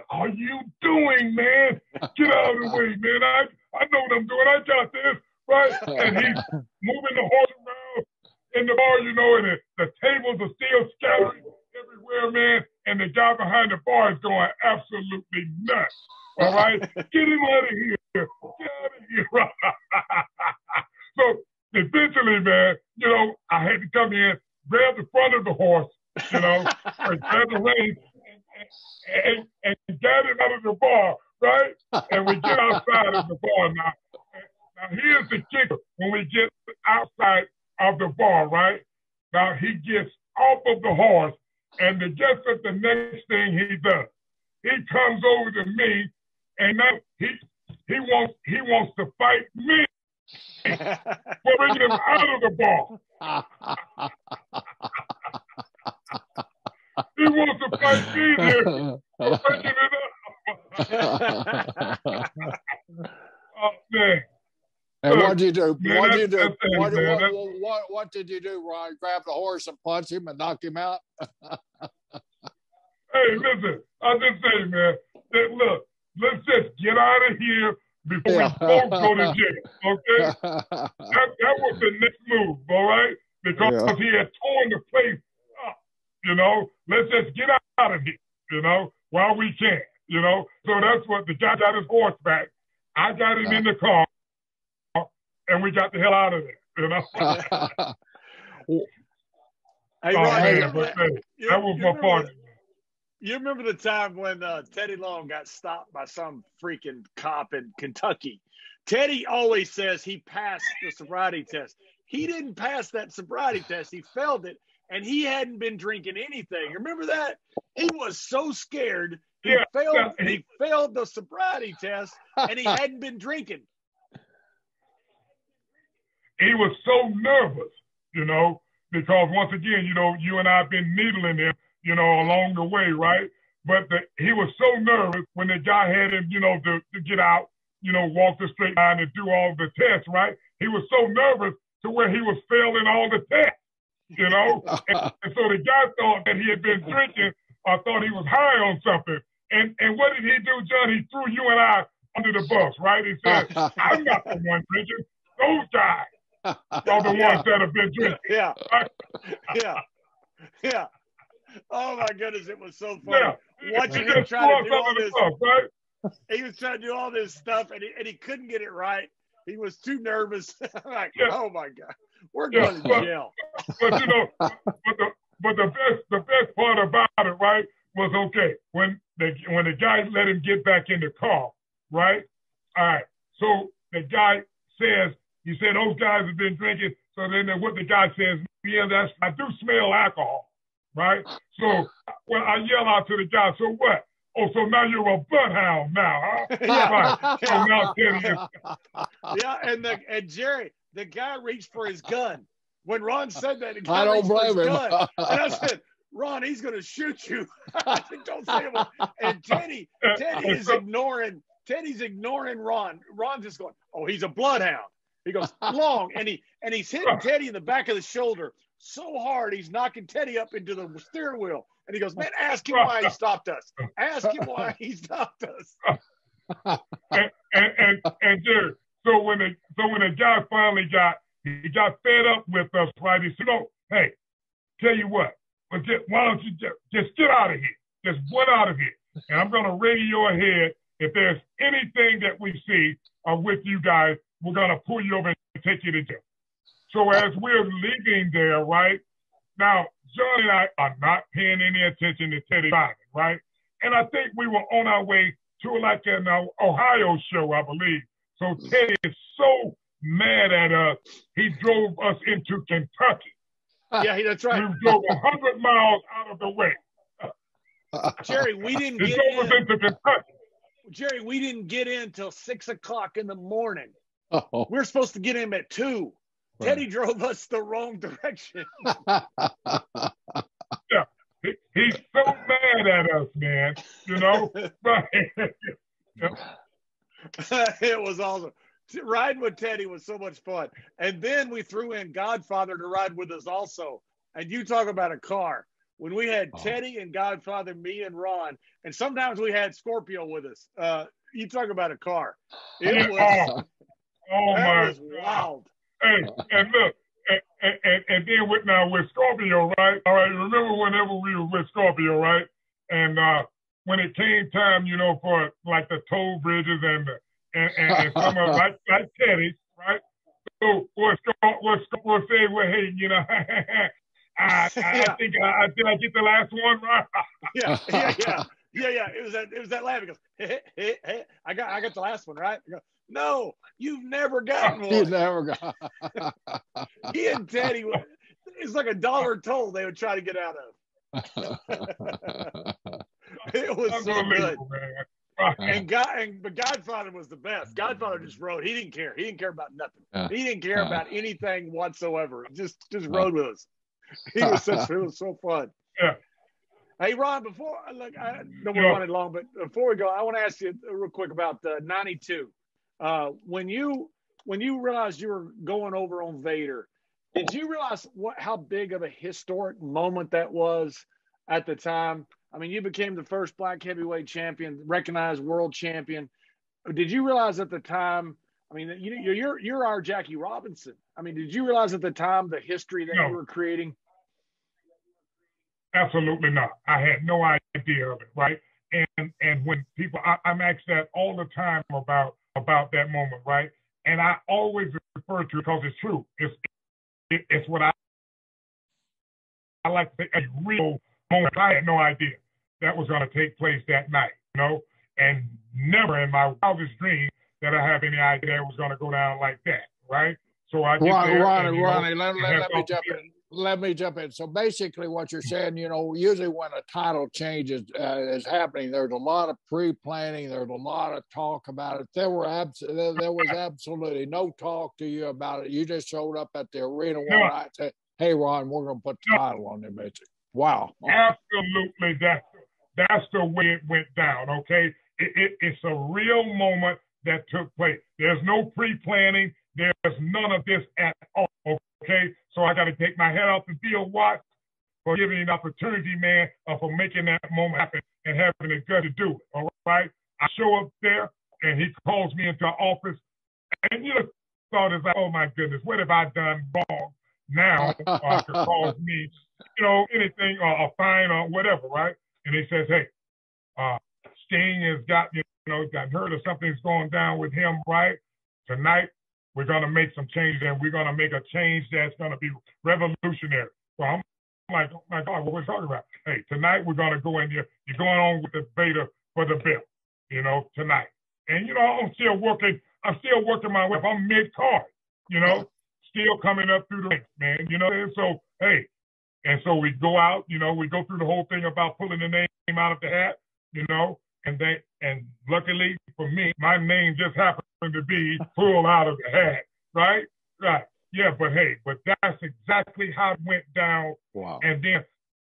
are you doing, man? Get out of the way, man. I know what I'm doing. I got this, right? And he's moving the horse around in the bar, you know, and the tables are still scattering everywhere, man. And the guy behind the bar is going absolutely nuts. All right? Get him out of here. Get out of here. So eventually, man, you know, I had to come in, grab the front of the horse, you know, and grab the reins and get it out of the bar, right? And we get outside of the bar now. Now, here's the kicker. When we get outside of the bar, right? Now, he gets off of the horse, and guess what the next thing he does? He comes over to me, and now he wants to fight me for bringing him out of the bar. He wants to fight me there for bringing it up. Oh, man. And what did you do? What did you do, Ron? Grab the horse and punch him and knock him out? Hey, listen, I just say, man, look, let's just get out of here before we both go to jail, okay? That was the next move, all right? Because he had torn the place up, you know? Let's just get out of here, you know, while we can, you know? So that's what the guy got his horse back. I got him in the car. And we got the hell out of there, you know. Hey, Ron, that was my party. You remember the time when Teddy Long got stopped by some freaking cop in Kentucky? Teddy always says he passed the sobriety test. he didn't pass that sobriety test. He failed it, and he hadn't been drinking anything. Remember that? He was so scared. He failed the sobriety test, and he hadn't been drinking. He was so nervous, you know, because once again, you know, you and I have been needling him, you know, along the way, right? But he was so nervous when the guy had him, you know, to get out, you know, walk the straight line and do all the tests, right? He was so nervous to where he was failing all the tests, you know? and so the guy thought that he had been drinking or thought he was high on something. And what did he do, John? He threw you and I under the bus, right? He said, I'm not the one drinking. Those guys are the ones that have been drinking. Yeah. Right? Yeah. Oh, my goodness. It was so funny. Watching him try to do all this. Right? He was trying to do all this stuff, and he couldn't get it right. He was too nervous. I'm like, oh, my God. We're going to jail. But, you know, but the best part about it, right, was okay. When the guy let him get back in the car, right? All right. So the guy says, he said, those guys have been drinking. So then what the guy says, yeah, I do smell alcohol, right? So well, I yell out to the guy, so what? Oh, so now you're a bloodhound now, huh? Right. So now Teddy is. And Jerry, the guy reached for his gun. When Ron said that, the guy I don't reached for his blame him. gun. And I said, Ron, he's going to shoot you. I said, don't say it. And Teddy is ignoring. Teddy's ignoring Ron. Ron's just going, oh, he's a bloodhound. He goes long, and he's hitting Teddy in the back of the shoulder so hard he's knocking Teddy up into the steering wheel. And he goes, man, ask him why he stopped us. Ask him why he stopped us. and Jerry, so when the guy finally got fed up with us, right? He said, "Oh, hey, tell you what, why don't you just get out of here? Just get out of here, and I'm gonna radio ahead. If there's anything that we see with you guys, we're gonna pull you over and take you to jail." So as we're leaving there, right now, John and I are not paying any attention to Teddy driving, right? And I think we were on our way to like an Ohio show, I believe. So Teddy is so mad at us, he drove us into Kentucky. Yeah, that's right. We drove 100 miles out of the way. Jerry, we didn't He get drove us in. into Kentucky. Jerry, we didn't get in till 6 o'clock in the morning. Oh. We're supposed to get in at 2. Right. Teddy drove us the wrong direction. Yeah, he's so mad at us, man. You know, right? It was awesome. Riding with Teddy was so much fun. And then we threw in Godfather to ride with us also. And you talk about a car. When we had Teddy and Godfather, me and Ron, and sometimes we had Scorpio with us. You talk about a car. It was, my was wild. Hey, and look, and then with Scorpio, right? All right, remember whenever we were with Scorpio, right? And when it came time, you know, for like the toll bridges and some of like Teddy, right? So what Scorpio say? Well, hey, you know, I think did I get the last one right? Yeah. It was that laugh. He goes, hey, I got the last one right. I go, no, you've never gotten one. You never got. He and Teddy, it's like $1 toll they would try to get out of. It was so good. And Godfather was the best. Godfather just rode. He didn't care. He didn't care about nothing. He didn't care about anything whatsoever. Just rode with us. It was so fun. Yeah. Hey, Ron, before I know we're running long, but before we go, I want to ask you real quick about the 92. When you realized you were going over on Vader, did you realize how big of a historic moment that was at the time? I mean, you became the first black heavyweight champion, recognized world champion. Did you realize at the time? I mean, you're our Jackie Robinson. I mean, did you realize at the time the history that you were creating? Absolutely not. I had no idea of it, right? And when people, I'm asked that all the time about that moment, right? And I always refer to it because it's true. It's what I like to say a real moment. I had no idea that was going to take place that night, you know, and never in my wildest dream that I have any idea it was going to go down like that, right? So I get there. Ronnie, let me jump in. So basically what you're saying, usually when a title change is happening, there's a lot of pre-planning. There's a lot of talk about it. There was absolutely no talk to you about it. You just showed up at the arena one night and said, hey, Ron, we're going to put the title on them. Wow. Absolutely. That's the way it went down, okay? It's a real moment that took place. There's no pre-planning. There's none of this at all, okay? So I got to take my head off the deal, Watts, for giving me an opportunity, man, for making that moment happen and having the gut to do it, all right? I show up there, and he calls me into our office, and thought it's like, oh, my goodness, what have I done wrong? Now, could cause me, anything, a fine or whatever, right? And he says, hey, Sting has got hurt or something's going down with him, right? Tonight, we're going to make some changes, and we're going to make a change that's going to be revolutionary. So I'm like, oh my God, what we're talking about? Hey, tonight we're going to go in here. You're going on with the beta for the belt, tonight. And, I'm still working my way. I'm mid-card, still coming up through the ranks, man, and so, hey, and so we go out, we go through the whole thing about pulling the name out of the hat, and luckily for me, my name just happened to be pulled out of the hat, right? Right. Yeah, but that's exactly how it went down. Wow. And then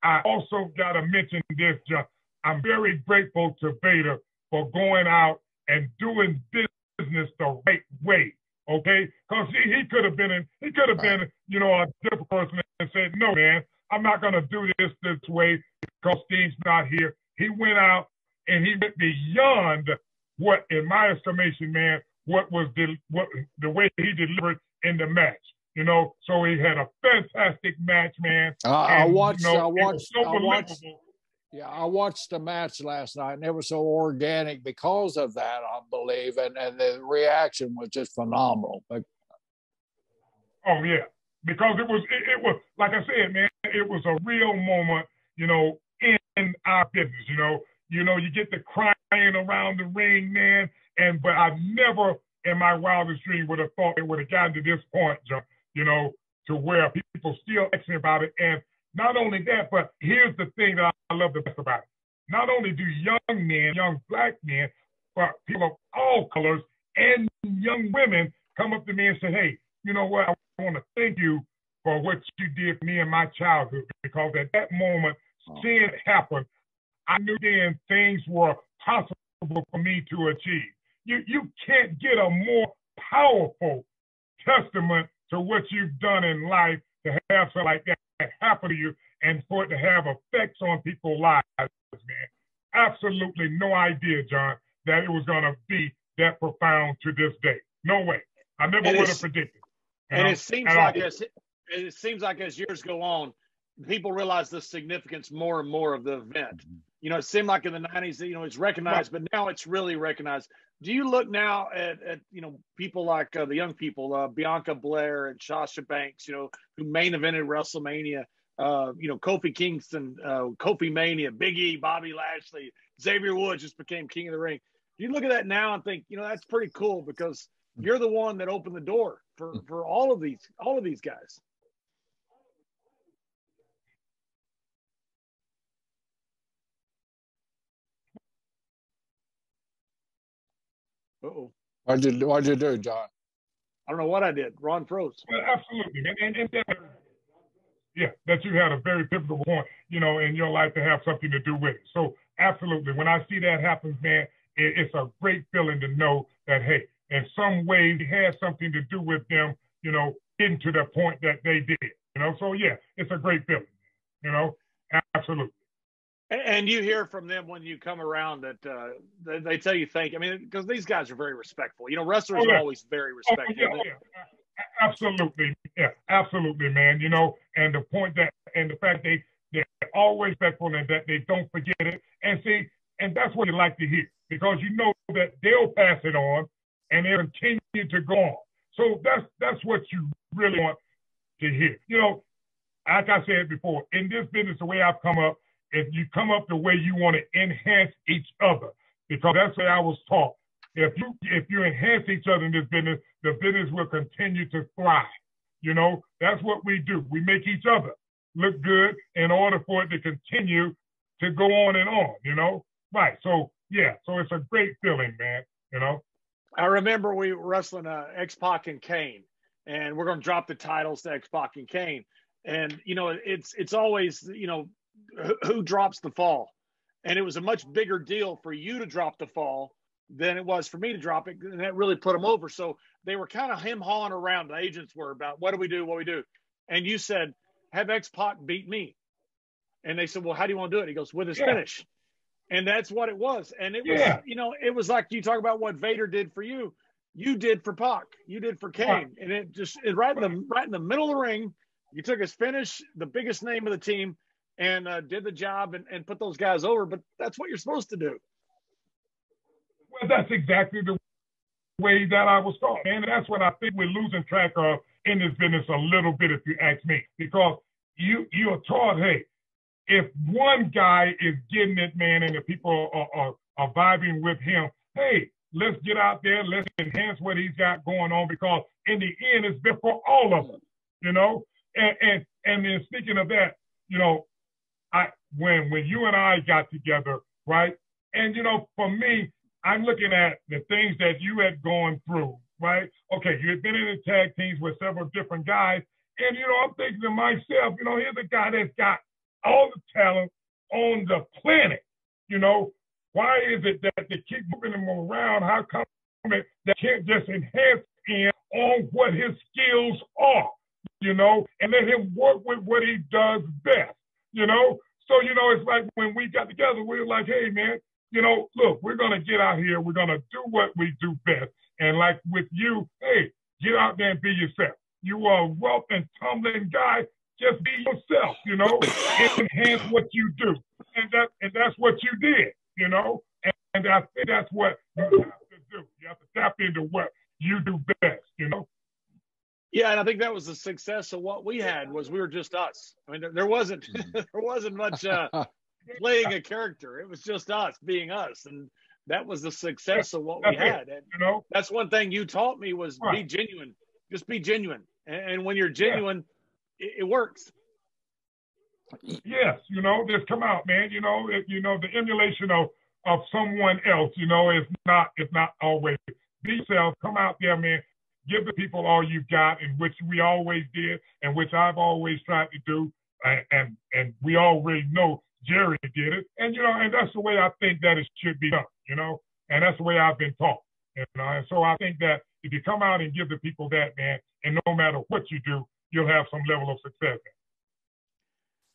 I also got to mention this, John. I'm very grateful to Vader for going out and doing business the right way, okay? Because he could have been, a different person and said, no, man, I'm not going to do this way because Steve's not here. He went out and he went beyond what, in my estimation, man, what the way he delivered in the match. So he had a fantastic match, man. I watched the match last night, and it was so organic because of that, I believe, and the reaction was just phenomenal. Oh yeah, because it was like I said, man, it was a real moment, in our business. You get the crying around the ring, man, but I never in my wildest dream would have thought it would have gotten to this point, John, to where people still asking about it. And not only that, but here's the thing that I love the best about it. Not only do young black men, but people of all colors and young women come up to me and say, hey, you know what? I want to thank you for what you did for me in my childhood, because at that moment, seeing it happen, I knew then things were possible for me to achieve. You can't get a more powerful testament to what you've done in life to have something like that happen to you and for it to have effects on people's lives, man. Absolutely no idea, John, that it was going to be that profound to this day. No way. I never would have predicted. And it seems like as years go on, people realize the significance more and more of the event. It seemed like in the 90s, it's recognized, but now it's really recognized. Do you look now at people like the young people, Bianca Blair and Sasha Banks, who main evented WrestleMania, Kofi Kingston, Kofi Mania, Big E, Bobby Lashley, Xavier Woods just became King of the Ring. Do you look at that now and think, that's pretty cool because you're the one that opened the door for all of these guys? Uh-oh. What'd you do, John? I don't know what I did. Ron froze. Well, absolutely. And that you had a very pivotal point, in your life to have something to do with it. So absolutely. When I see that happen, man, it's a great feeling to know that, hey, in some way it had something to do with them, getting to the point that they did, So yeah, it's a great feeling, absolutely. And you hear from them when you come around that they tell you thank you. I mean, because these guys are very respectful. Wrestlers are always very respectful. Absolutely. Yeah, absolutely, man. And the point and the fact they're always respectful and that they don't forget it. And see, and that's what you like to hear, because that they'll pass it on and they'll continue to go on. So that's what you really want to hear. Like I said before, in this business, the way I've come up, if you come up the way you want to enhance each other, because that's what I was taught. If you enhance each other in this business, the business will continue to thrive. You know, that's what we do. We make each other look good in order for it to continue to go on and on, you know? Right. So, yeah, so it's a great feeling, man, you know? I remember we were wrestling X-Pac and Kane, and we're going to drop the titles to X-Pac and Kane. And, you know, it's always, you know, who drops the fall. And it was a much bigger deal for you to drop the fall than it was for me to drop it. And that really put them over. So they were kind of him-hawing around. The agents were about, what do we do? What do we do? And you said, have X-Pac beat me. And they said, well, how do you want to do it? He goes, with his finish. And that's what it was. And it was, you know, it was like you talk about what Vader did for you. You did for Pac. You did for Kane. Right. And it just right in the middle of the ring, you took his finish, the biggest name of the team, and did the job and put those guys over. But that's what you're supposed to do. Well, that's exactly the way that I was taught. And that's what I think we're losing track of in this business a little bit, if you ask me. Because you're taught, hey, if one guy is getting it, man, and the people are vibing with him, hey, let's get out there, let's enhance what he's got going on, because in the end, it's been for all of us, you know? And then speaking of that, you know, when you and I got together, right? And, you know, for me, I'm looking at the things that you had gone through, right? Okay, you had been in the tag teams with several different guys. And, you know, I'm thinking to myself, you know, here's a guy that's got all the talent on the planet. You know, why is it that they keep moving him around? How come they can't just enhance him on what his skills are, you know, and let him work with what he does best, you know? So, you know, it's like when we got together, we were like, hey, man, you know, look, we're going to get out here. We're going to do what we do best. And like with you, hey, get out there and be yourself. You are a rough and tumbling guy. Just be yourself, you know, enhance what you do. And that's what you did, you know. And I think that's what you have to do. You have to tap into what you do best, you know. Yeah, and I think that was the success of what we had, was we were just us. I mean, there wasn't much playing a character. It was just us being us. And that was the success of what we had. And you know, that's one thing you taught me was be genuine. Just be genuine. And when you're genuine, it works. Yes, you know, just come out, man. You know, the emulation of someone else, you know, is not always. Be yourself. Come out there, man. Give the people all you got, and which we always did, and which I've always tried to do, and we already know Jerry did it, and you know, and that's the way I think that it should be done, you know, and that's the way I've been taught, you know, and so I think that if you come out and give the people that, man, and no matter what you do, you'll have some level of success.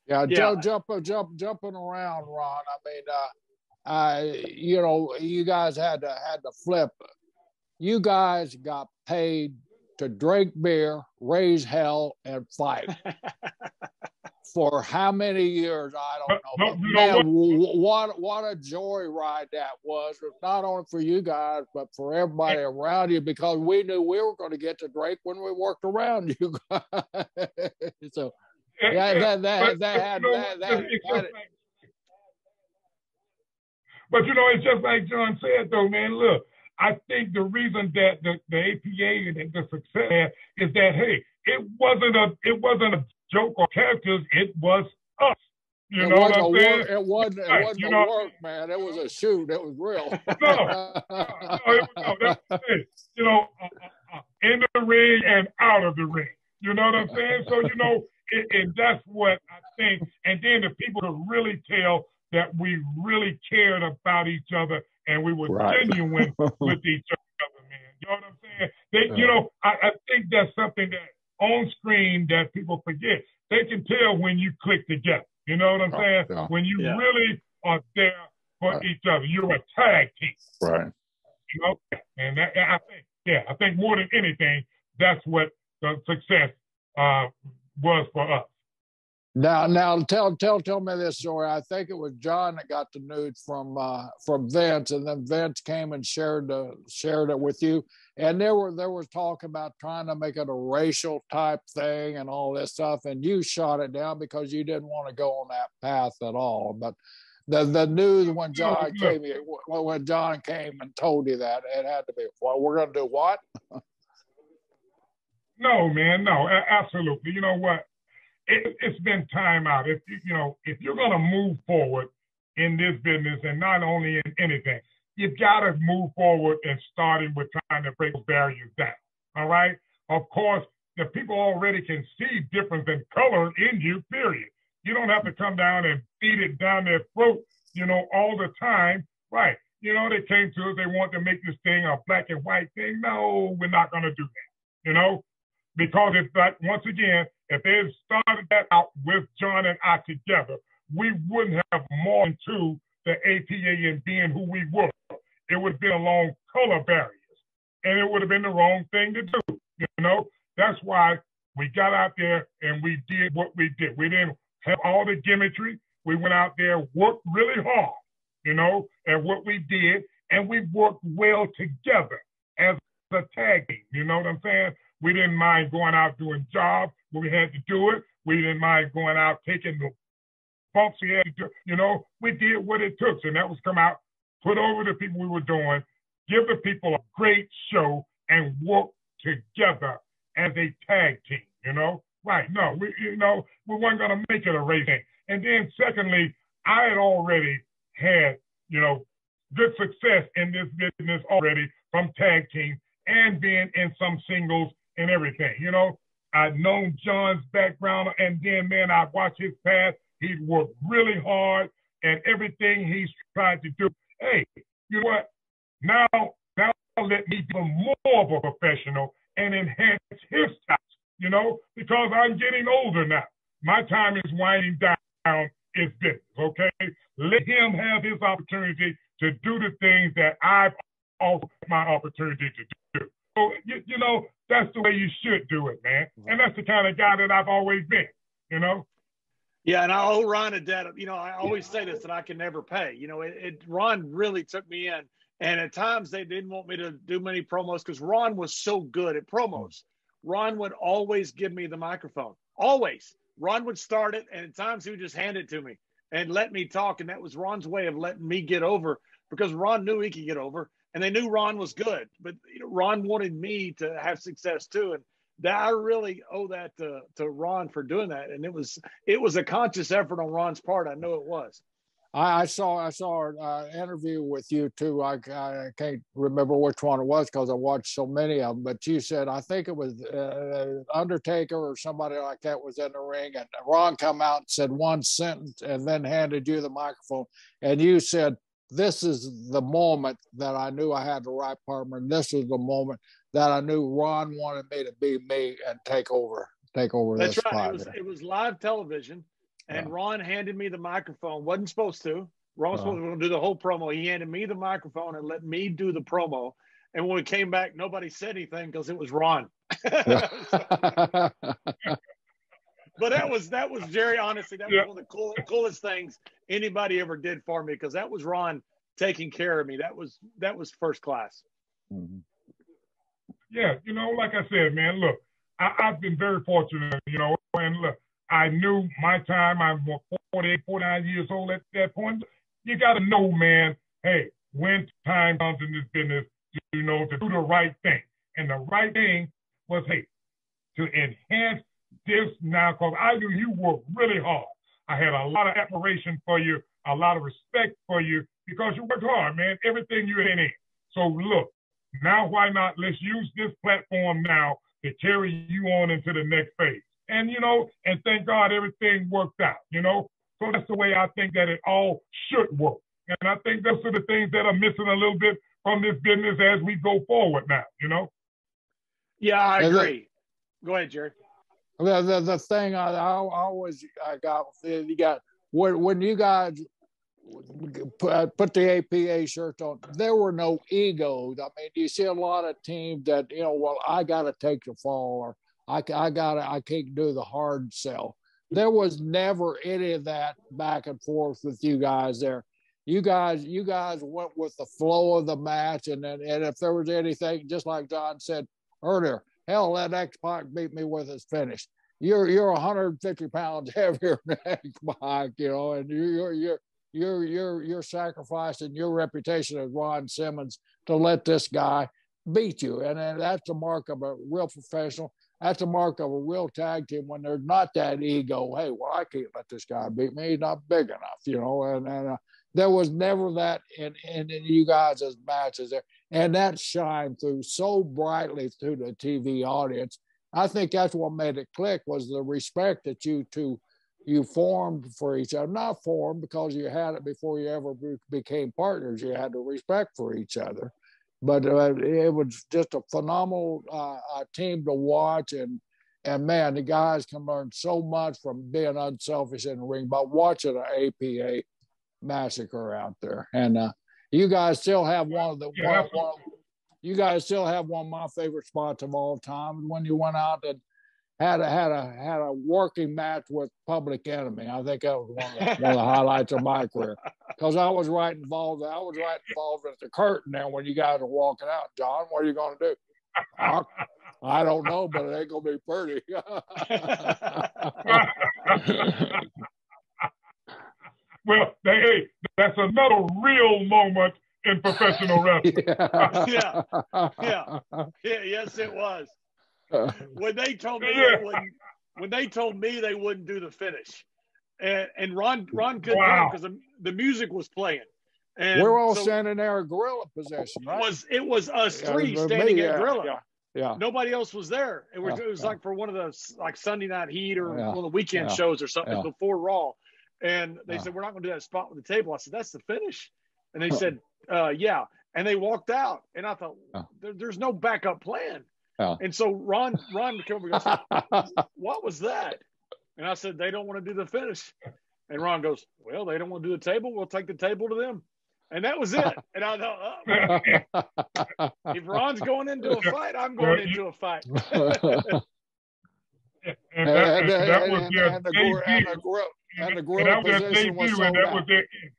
Yeah, jumping around, Ron. I mean, you know, you guys had to flip. You guys got paid to drink beer, raise hell, and fight. For how many years, I don't know. But man, what a joyride that was, not only for you guys, but for everybody around you, because we knew we were going to get to drink when we worked around you guys. So, But you know, it's just like John said, though, man. Look, I think the reason that the APA and the success is that, hey, it wasn't a joke or characters, it was us. You know what I'm saying? It wasn't a work, man. It was a shoot. It was real. You know, in the ring and out of the ring. You know what I'm saying? So, you know, and that's what I think. And then the people could really tell that we really cared about each other and we were genuine with each other, man. You know what I'm saying? You know, I think that's something that on screen that people forget. They can tell when you click together. You know what I'm saying? Yeah. When you really are there for each other. You're a tag team. Right. You know? And that, I think more than anything, that's what the success was for us. Now, tell me this story. I think it was John that got the news from Vince, and then Vince came and shared it with you. And there was talk about trying to make it a racial type thing and all this stuff, and you shot it down because you didn't want to go on that path at all. But the news when John came and told you that, it had to be, well, we're going to do what? No, man, no, absolutely. You know what? It's been time out. If you're going to move forward in this business, and not only in anything, you've got to move forward and starting with trying to break those barriers down. All right. Of course, the people already can see difference in color in you. Period. You don't have to come down and beat it down their throat, all the time. Right. They came to us. They want to make this thing a black and white thing. No, we're not going to do that. Because once again, if they had started that out with John and I together, we wouldn't have more into the APA and being who we were. It would have been along color barriers, and it would have been the wrong thing to do. That's why we got out there and we did what we did. We didn't have all the gimmickry. We went out there, worked really hard, at what we did, and we worked well together as a tag team. You know what I'm saying? We didn't mind going out doing jobs when we had to do it. We didn't mind going out taking the bumps we had to do. We did what it took. And that was come out, put over the people we were doing, give the people a great show, and work together as a tag team, Right. No, we weren't going to make it a race thing. And then secondly, I had already had, good success in this business already from tag team and being in some singles and everything. I'd known John's background, and then, man, I'd watch his past. He'd worked really hard and everything he's tried to do. Hey, you know what? Now let me be more of a professional and enhance his styles, because I'm getting older now. My time is winding down. It's business, okay? Let him have his opportunity to do the things that I've offered my opportunity to do. So, that's the way you should do it, man. And that's the kind of guy that I've always been, Yeah, and I owe Ron a debt. I always say this, that I can never pay. Ron really took me in. And at times they didn't want me to do many promos because Ron was so good at promos. Ron would always give me the microphone. Always. Ron would start it, and at times he would just hand it to me and let me talk. And that was Ron's way of letting me get over, because Ron knew he could get over. And they knew Ron was good, but Ron wanted me to have success too. And that I really owe that to Ron for doing that. And it was a conscious effort on Ron's part. I know it was. I saw an interview with you too. I can't remember which one it was because I watched so many of them. But you said, I think it was Undertaker or somebody like that was in the ring, and Ron come out and said one sentence and then handed you the microphone, and you said, "This is the moment that I knew I had the right partner, and this is the moment that I knew Ron wanted me to be me and take over That's this right. spot." It was live television, and Ron handed me the microphone. Wasn't supposed to. Ron was supposed to do the whole promo. He handed me the microphone and let me do the promo. And when we came back, nobody said anything because it was Ron. But that was Jerry. Honestly, that was one of the coolest things anybody ever did for me, because that was Ron taking care of me. That was first class. Mm-hmm. Yeah, like I said, man, look, I've been very fortunate, and look, I knew my time. I'm 48, 49 years old at that point. You got to know, man, hey, when time comes in this business, to do the right thing. And the right thing was, hey, to enhance this now, because I knew you worked really hard. I had a lot of admiration for you, a lot of respect for you, because you worked hard, man, everything you had in. So look, now why not? Let's use this platform now to carry you on into the next phase. And, and thank God everything worked out, So that's the way I think that it all should work. And I think those are the things that are missing a little bit from this business as we go forward now, Yeah, I agree. Go ahead, Jerry. The thing I always got, you got, when you guys put the APA shirt on, there were no egos. I mean, you see a lot of teams that, well, I got to take the fall, or I can't do the hard sell. There was never any of that back and forth with you guys there. You guys went with the flow of the match, and if there was anything, just like John said earlier, hell, let X-Pac beat me with his finish. You're 150 pounds heavier than X-Pac, and you're sacrificing your reputation as Ron Simmons to let this guy beat you, and that's the mark of a real professional. that's a mark of a real tag team when there's not that ego. Hey, well, I can't let this guy beat me. He's not big enough, you know. And there was never that in you guys' as matches there, and that shined through so brightly through the TV audience. I think that's what made it click, was the respect that you formed for each other. Not formed because you had it before you ever became partners. You had the respect for each other. But it was just a phenomenal team to watch. And man, the guys can learn so much from being unselfish in the ring by watching an APA massacre out there. And you guys still have one of my favorite spots of all time, when you went out and had a working match with Public Enemy. I think that was one of the highlights of my career, because I was right involved. I was right involved at the curtain there when you guys are walking out. John, what are you going to do? I don't know, but it ain't going to be pretty. Well, hey, that's another real moment in professional wrestling. Yeah. Yes, it was. When they told me they wouldn't do the finish, and Ron couldn't do it because the music was playing, and we're all standing there in gorilla position, right? It was us three standing at gorilla. Yeah. Nobody else was there. It was like for one of the Sunday Night Heat or one of the weekend shows or something before Raw, and they said, we're not going to do that spot with the table. I said, that's the finish, and they said, yeah, and they walked out, and I thought, there's no backup plan. And so Ron came over and goes, what was that? And I said, they don't want to do the finish. And Ron goes, well, they don't want to do the table. We'll take the table to them. And that was it. And I thought, if Ron's going into a fight, I'm going into a fight. And that was their debut. And that was their debut, and that was their end.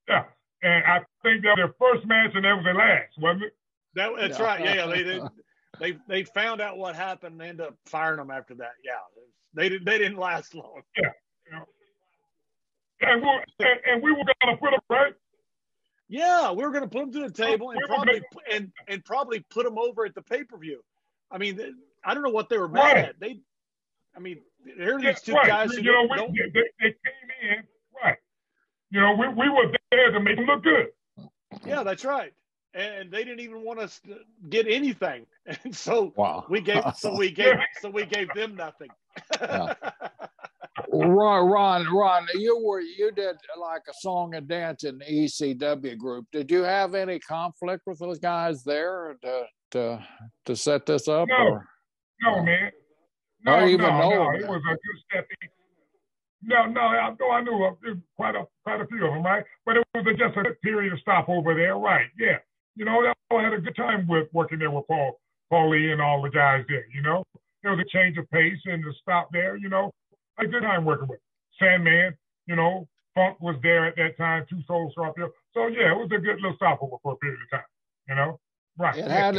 Yeah. And I think that was their first match, and that was their last, wasn't it? That's right. Yeah, they found out what happened and ended up firing them after that. Yeah, they didn't last long. Yeah, and we were gonna put them right. Yeah, we were gonna put them to the table and probably put them over at the pay-per-view. I mean, I don't know what they were mad at. There are these two guys who they came in right. We were there to make them look good. Yeah, that's right. And they didn't even want us to get anything, and so we gave them nothing. Ron, you did like a song and dance in the ECW group. Did you have any conflict with those guys there to set this up? No, man. No, it was a good step in. No, I knew quite a few of them, right? But it was just a period of stop over there, right? Yeah. I had a good time with working there with Paulie and all the guys there, There was a change of pace and to stop there, a good time working with Sandman, Funk was there at that time, Two Souls Scorpio. So, yeah, it was a good little stopover for a period of time, Right. It had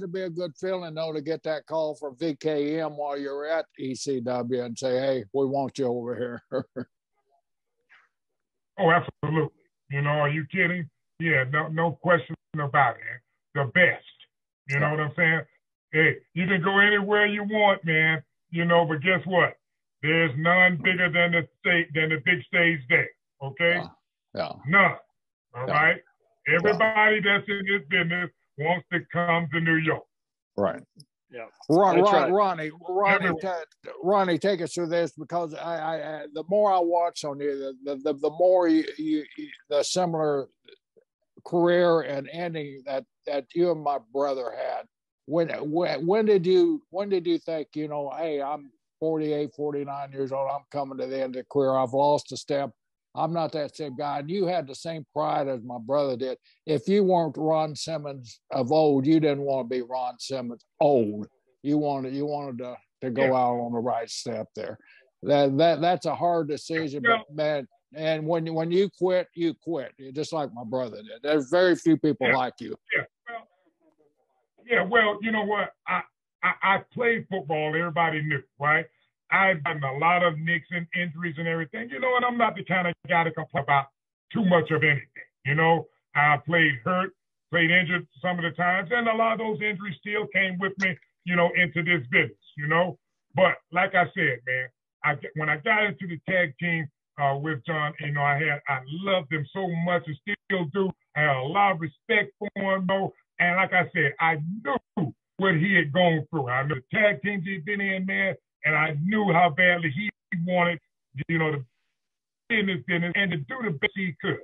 to be a good feeling, though, to get that call from VKM while you're at ECW and say, hey, we want you over here. Oh, absolutely. Are you kidding? Yeah, no question about it. The best. You know what I'm saying? Hey, you can go anywhere you want, man. But guess what? There's none bigger than the big stage there. Okay? None. All right? Everybody that's in this business wants to come to New York. Right. Yeah. Ronnie, take us through this, because I the more I watch on you, the more you the similar career and ending that you and my brother had. When did you think, hey, I'm 48, 49 years old, I'm coming to the end of the career, I've lost a step, I'm not that same guy? And you had the same pride as my brother did. If you weren't Ron Simmons of old, you didn't want to be Ron Simmons old. You wanted to go out on the right step there. That's a hard decision, but man. And when you quit, just like my brother did. There's very few people like you. Well, you know what? I played football. Everybody knew, right? I've gotten a lot of nicks and injuries and everything, and I'm not the kind of guy to complain about too much of anything. I played hurt played injured some of the times, and a lot of those injuries still came with me, into this business, But like I said, man, when I got into the tag team with John, I loved him so much and still do. I had a lot of respect for him, though. And like I said, I knew what he had gone through. I knew the tag teams he'd been in, man, and I knew how badly he wanted, to be in this business and to do the best he could.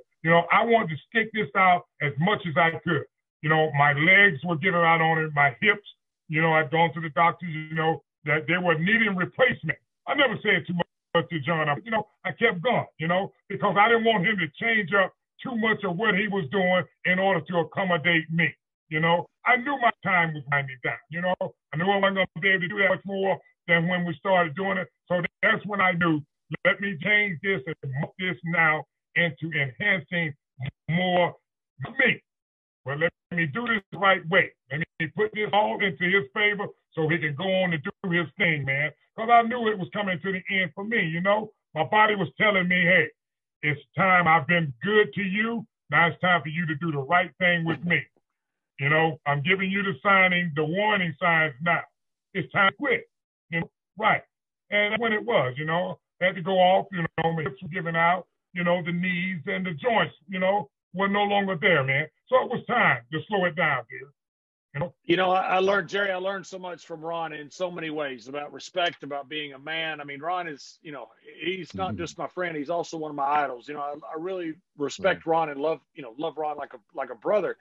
I wanted to stick this out as much as I could. My legs were giving out on it, my hips, I'd gone to the doctors, that they were needing replacement. I never said too much to John. I kept going, because I didn't want him to change up too much of what he was doing in order to accommodate me. I knew my time was winding down. I knew I wasn't going to be able to do that much more than when we started doing it. So that's when I knew, let me change this and move this now into enhancing more me. But let me do this the right way. Let me put this all into his favor so he can go on and do his thing, man. Because I knew it was coming to the end for me, My body was telling me, hey, it's time. I've been good to you. Now it's time for you to do the right thing with me. I'm giving you the warning signs now. It's time to quit. Right. And that's when it was, I had to go off, my hips were giving out, the knees and the joints, were no longer there, man. So it was time to slow it down, dude. I learned, Jerry, I learned so much from Ron in so many ways about respect, about being a man. I mean, Ron is, he's not just my friend. He's also one of my idols. I really respect Ron and love Ron like a brother.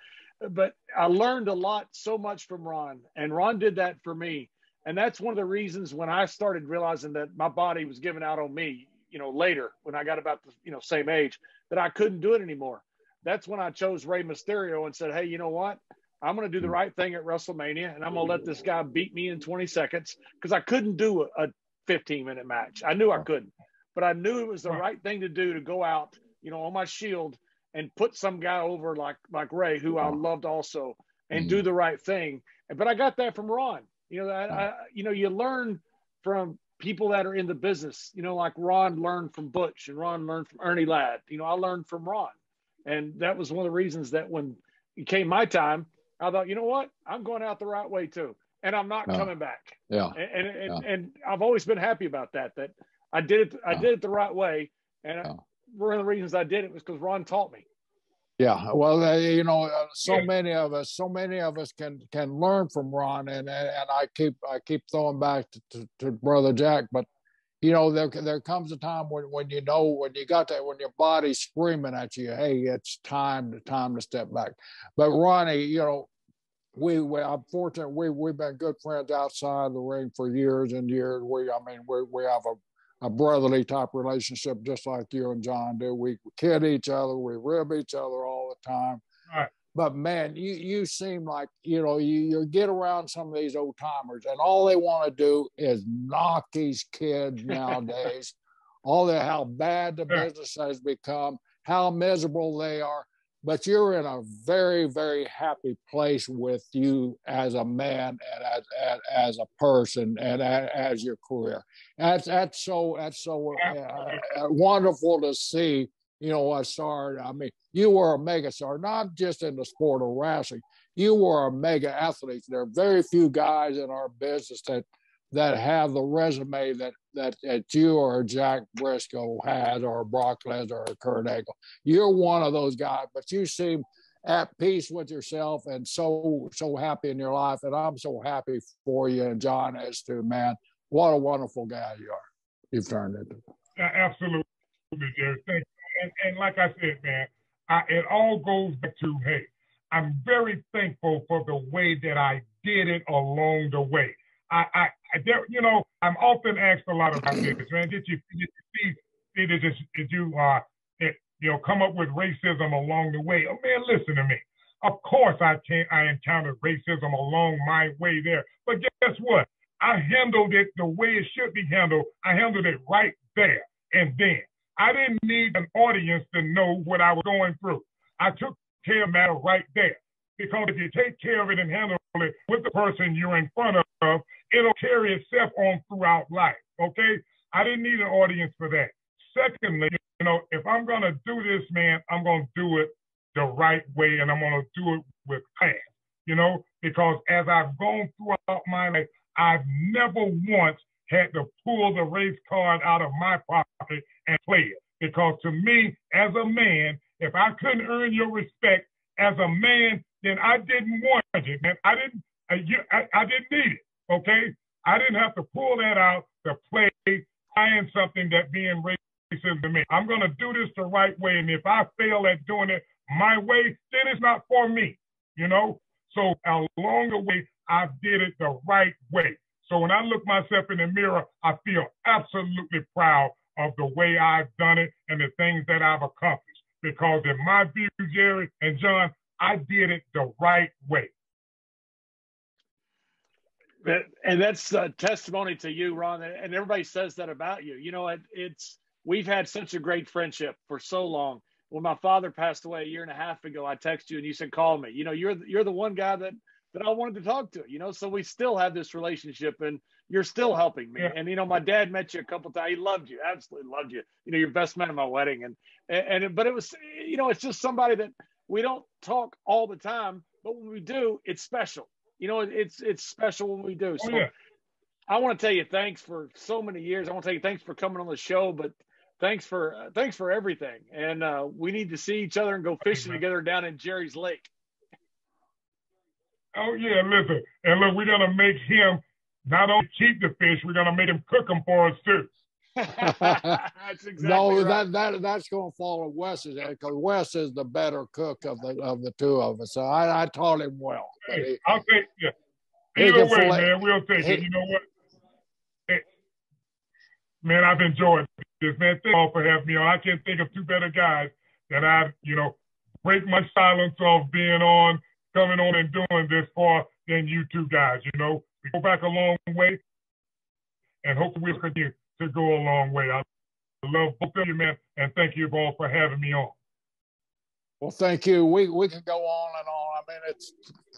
But I learned a lot, so much from Ron, and Ron did that for me. And that's one of the reasons when I started realizing that my body was giving out on me, later when I got about the, same age, that I couldn't do it anymore. That's when I chose Rey Mysterio and said, hey, you know what? I'm going to do the right thing at WrestleMania, and I'm going to let this guy beat me in 20 seconds because I couldn't do a 15-minute match. I knew I couldn't, but I knew it was the right thing to do, to go out, on my shield and put some guy over like Rey, who I loved also, and do the right thing. But I got that from Ron. You learn from people that are in the business, like Ron learned from Butch and Ron learned from Ernie Ladd. I learned from Ron. And that was one of the reasons that when it came my time, I thought, you know what? I'm going out the right way too. And I'm not coming back. Yeah. And I've always been happy about that I did it the right way. And one of the reasons I did it was because Ron taught me. Yeah, well, so many of us can learn from Ron, and I keep throwing back to Brother Jack, but there comes a time when you got that, when your body's screaming at you, hey, it's time to step back. But Ronnie, I'm fortunate we've been good friends outside the ring for years and years. We have a brotherly type relationship, just like you and John do. We kid each other, we rib each other all the time. Right. But man, you seem like, you get around some of these old timers and all they want to do is knock these kids nowadays. How bad the business has become, how miserable they are. But you're in a very, very happy place with you as a man and as a person and as your career. That's so wonderful to see. A star. I mean, you were a mega star, not just in the sport of wrestling. You were a mega athlete. There are very few guys in our business that have the resume that you or Jack Briscoe had, or Brock Lesnar or Kurt Angle. You're one of those guys, but you seem at peace with yourself and so happy in your life. And I'm so happy for you, and John is too, man. What a wonderful guy you are. You've turned into. Absolutely, Jerry. Thank you. And like I said, man, it all goes back to, hey, I'm very thankful for the way that I did it along the way. I'm often asked a lot about this, man. Did you come up with racism along the way? Oh man, listen to me. Of course I encountered racism along my way there. But guess what? I handled it the way it should be handled. I handled it right there and then. I didn't need an audience to know what I was going through. I took care of that right there. Because if you take care of it and handle it with the person you're in front of, it'll carry itself on throughout life, okay? I didn't need an audience for that. Secondly, if I'm going to do this, man, I'm going to do it the right way, and I'm going to do it with class, you know, because as I've gone throughout my life, I've never once had to pull the race card out of my pocket and play it. Because to me, as a man, if I couldn't earn your respect as a man, then I didn't want it, man. I didn't need it, okay? I didn't have to pull that out to play playing something that being racist to me. I'm going to do this the right way, and if I fail at doing it my way, then it's not for me, you know? So along the way, I did it the right way. So when I look myself in the mirror, I feel absolutely proud of the way I've done it and the things that I've accomplished. Because in my view, Jerry and John, I did it the right way. And that's a testimony to you, Ron. And everybody says that about you. You know, we've had such a great friendship for so long. When my father passed away a year and a half ago, I texted you and you said, call me. You know, you're the one guy that I wanted to talk to, you know, so we still have this relationship and you're still helping me. Yeah. And, you know, my dad met you a couple of times. He loved you, absolutely loved you. You know, your best man at my wedding. But it was, you know, it's just somebody that we don't talk all the time, but when we do, it's special. You know, it's special when we do. So I want to tell you thanks for so many years. I want to tell you thanks for coming on the show, but thanks for everything. And we need to see each other and go fishing together down in Jerry's Lake. Oh, yeah, listen. And look, we're going to make him not only keep the fish, we're going to make him cook them for us, too. That's exactly right. That's going to fall on Wes's head because Wes is the better cook of the two of us. So I taught him well. Hey, I'll take it. Either way, man, we'll take it. You know what? Hey, man, I've enjoyed this, man. Thank you all for having me on. I can't think of two better guys that I, you know, break my silence off being on, coming on and doing this for than you two guys. You know, we go back a long way, and hopefully we'll continue to go a long way. I love both of you, man, and thank you all for having me on. Well, thank you. We can go on and on. I mean, it's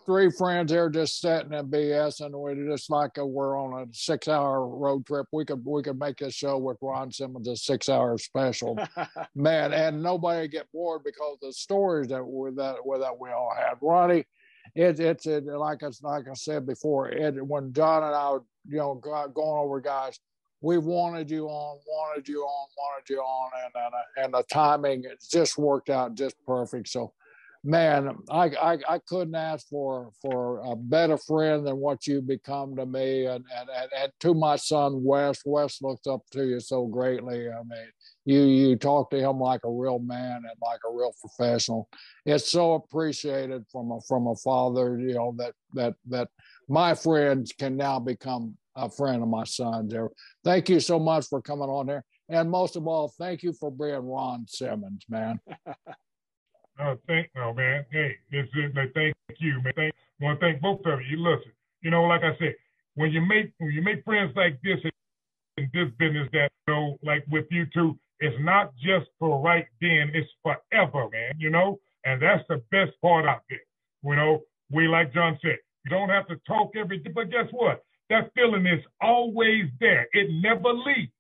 three friends here just sitting and BS, and we're just like we're on a 6-hour road trip. We could make this show with Ron Simmons a 6-hour special, man, and nobody get bored because the stories that we all had. Ronnie, it's like I said before. When John and I, you know, going over guys. We wanted you on, and the timing just worked out just perfect. So, man, I couldn't ask for a better friend than what you become to me, and to my son Wes. Wes looks up to you so greatly. I mean, you talk to him like a real man and like a real professional. It's so appreciated from a father, you know, that my friends can now become a friend of my son's. Thank you so much for coming on here. And most of all, thank you for being Ron Simmons, man. No, man. Hey, thank you, man. I want to thank both of you. Listen, you know, like I said, when you make friends like this in this business, that, you know, like with you two, it's not just for right then, it's forever, man, you know? And that's the best part out there. You know, like John said, you don't have to talk every day, but guess what? That feeling is always there. It never leaves.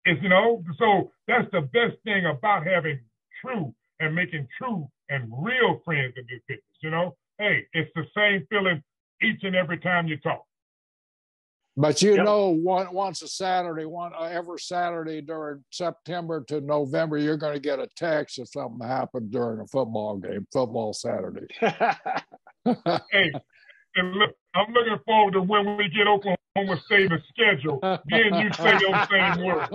It's, you know, so that's the best thing about having true and making true and real friends in this business, you know? Hey, it's the same feeling each and every time you talk. But you know, once a Saturday, every Saturday during September to November, you're going to get a text if something happened during a football game, football Saturday. Hey, and look, I'm looking forward to when we get Oklahoma State the schedule. Then you say those same words.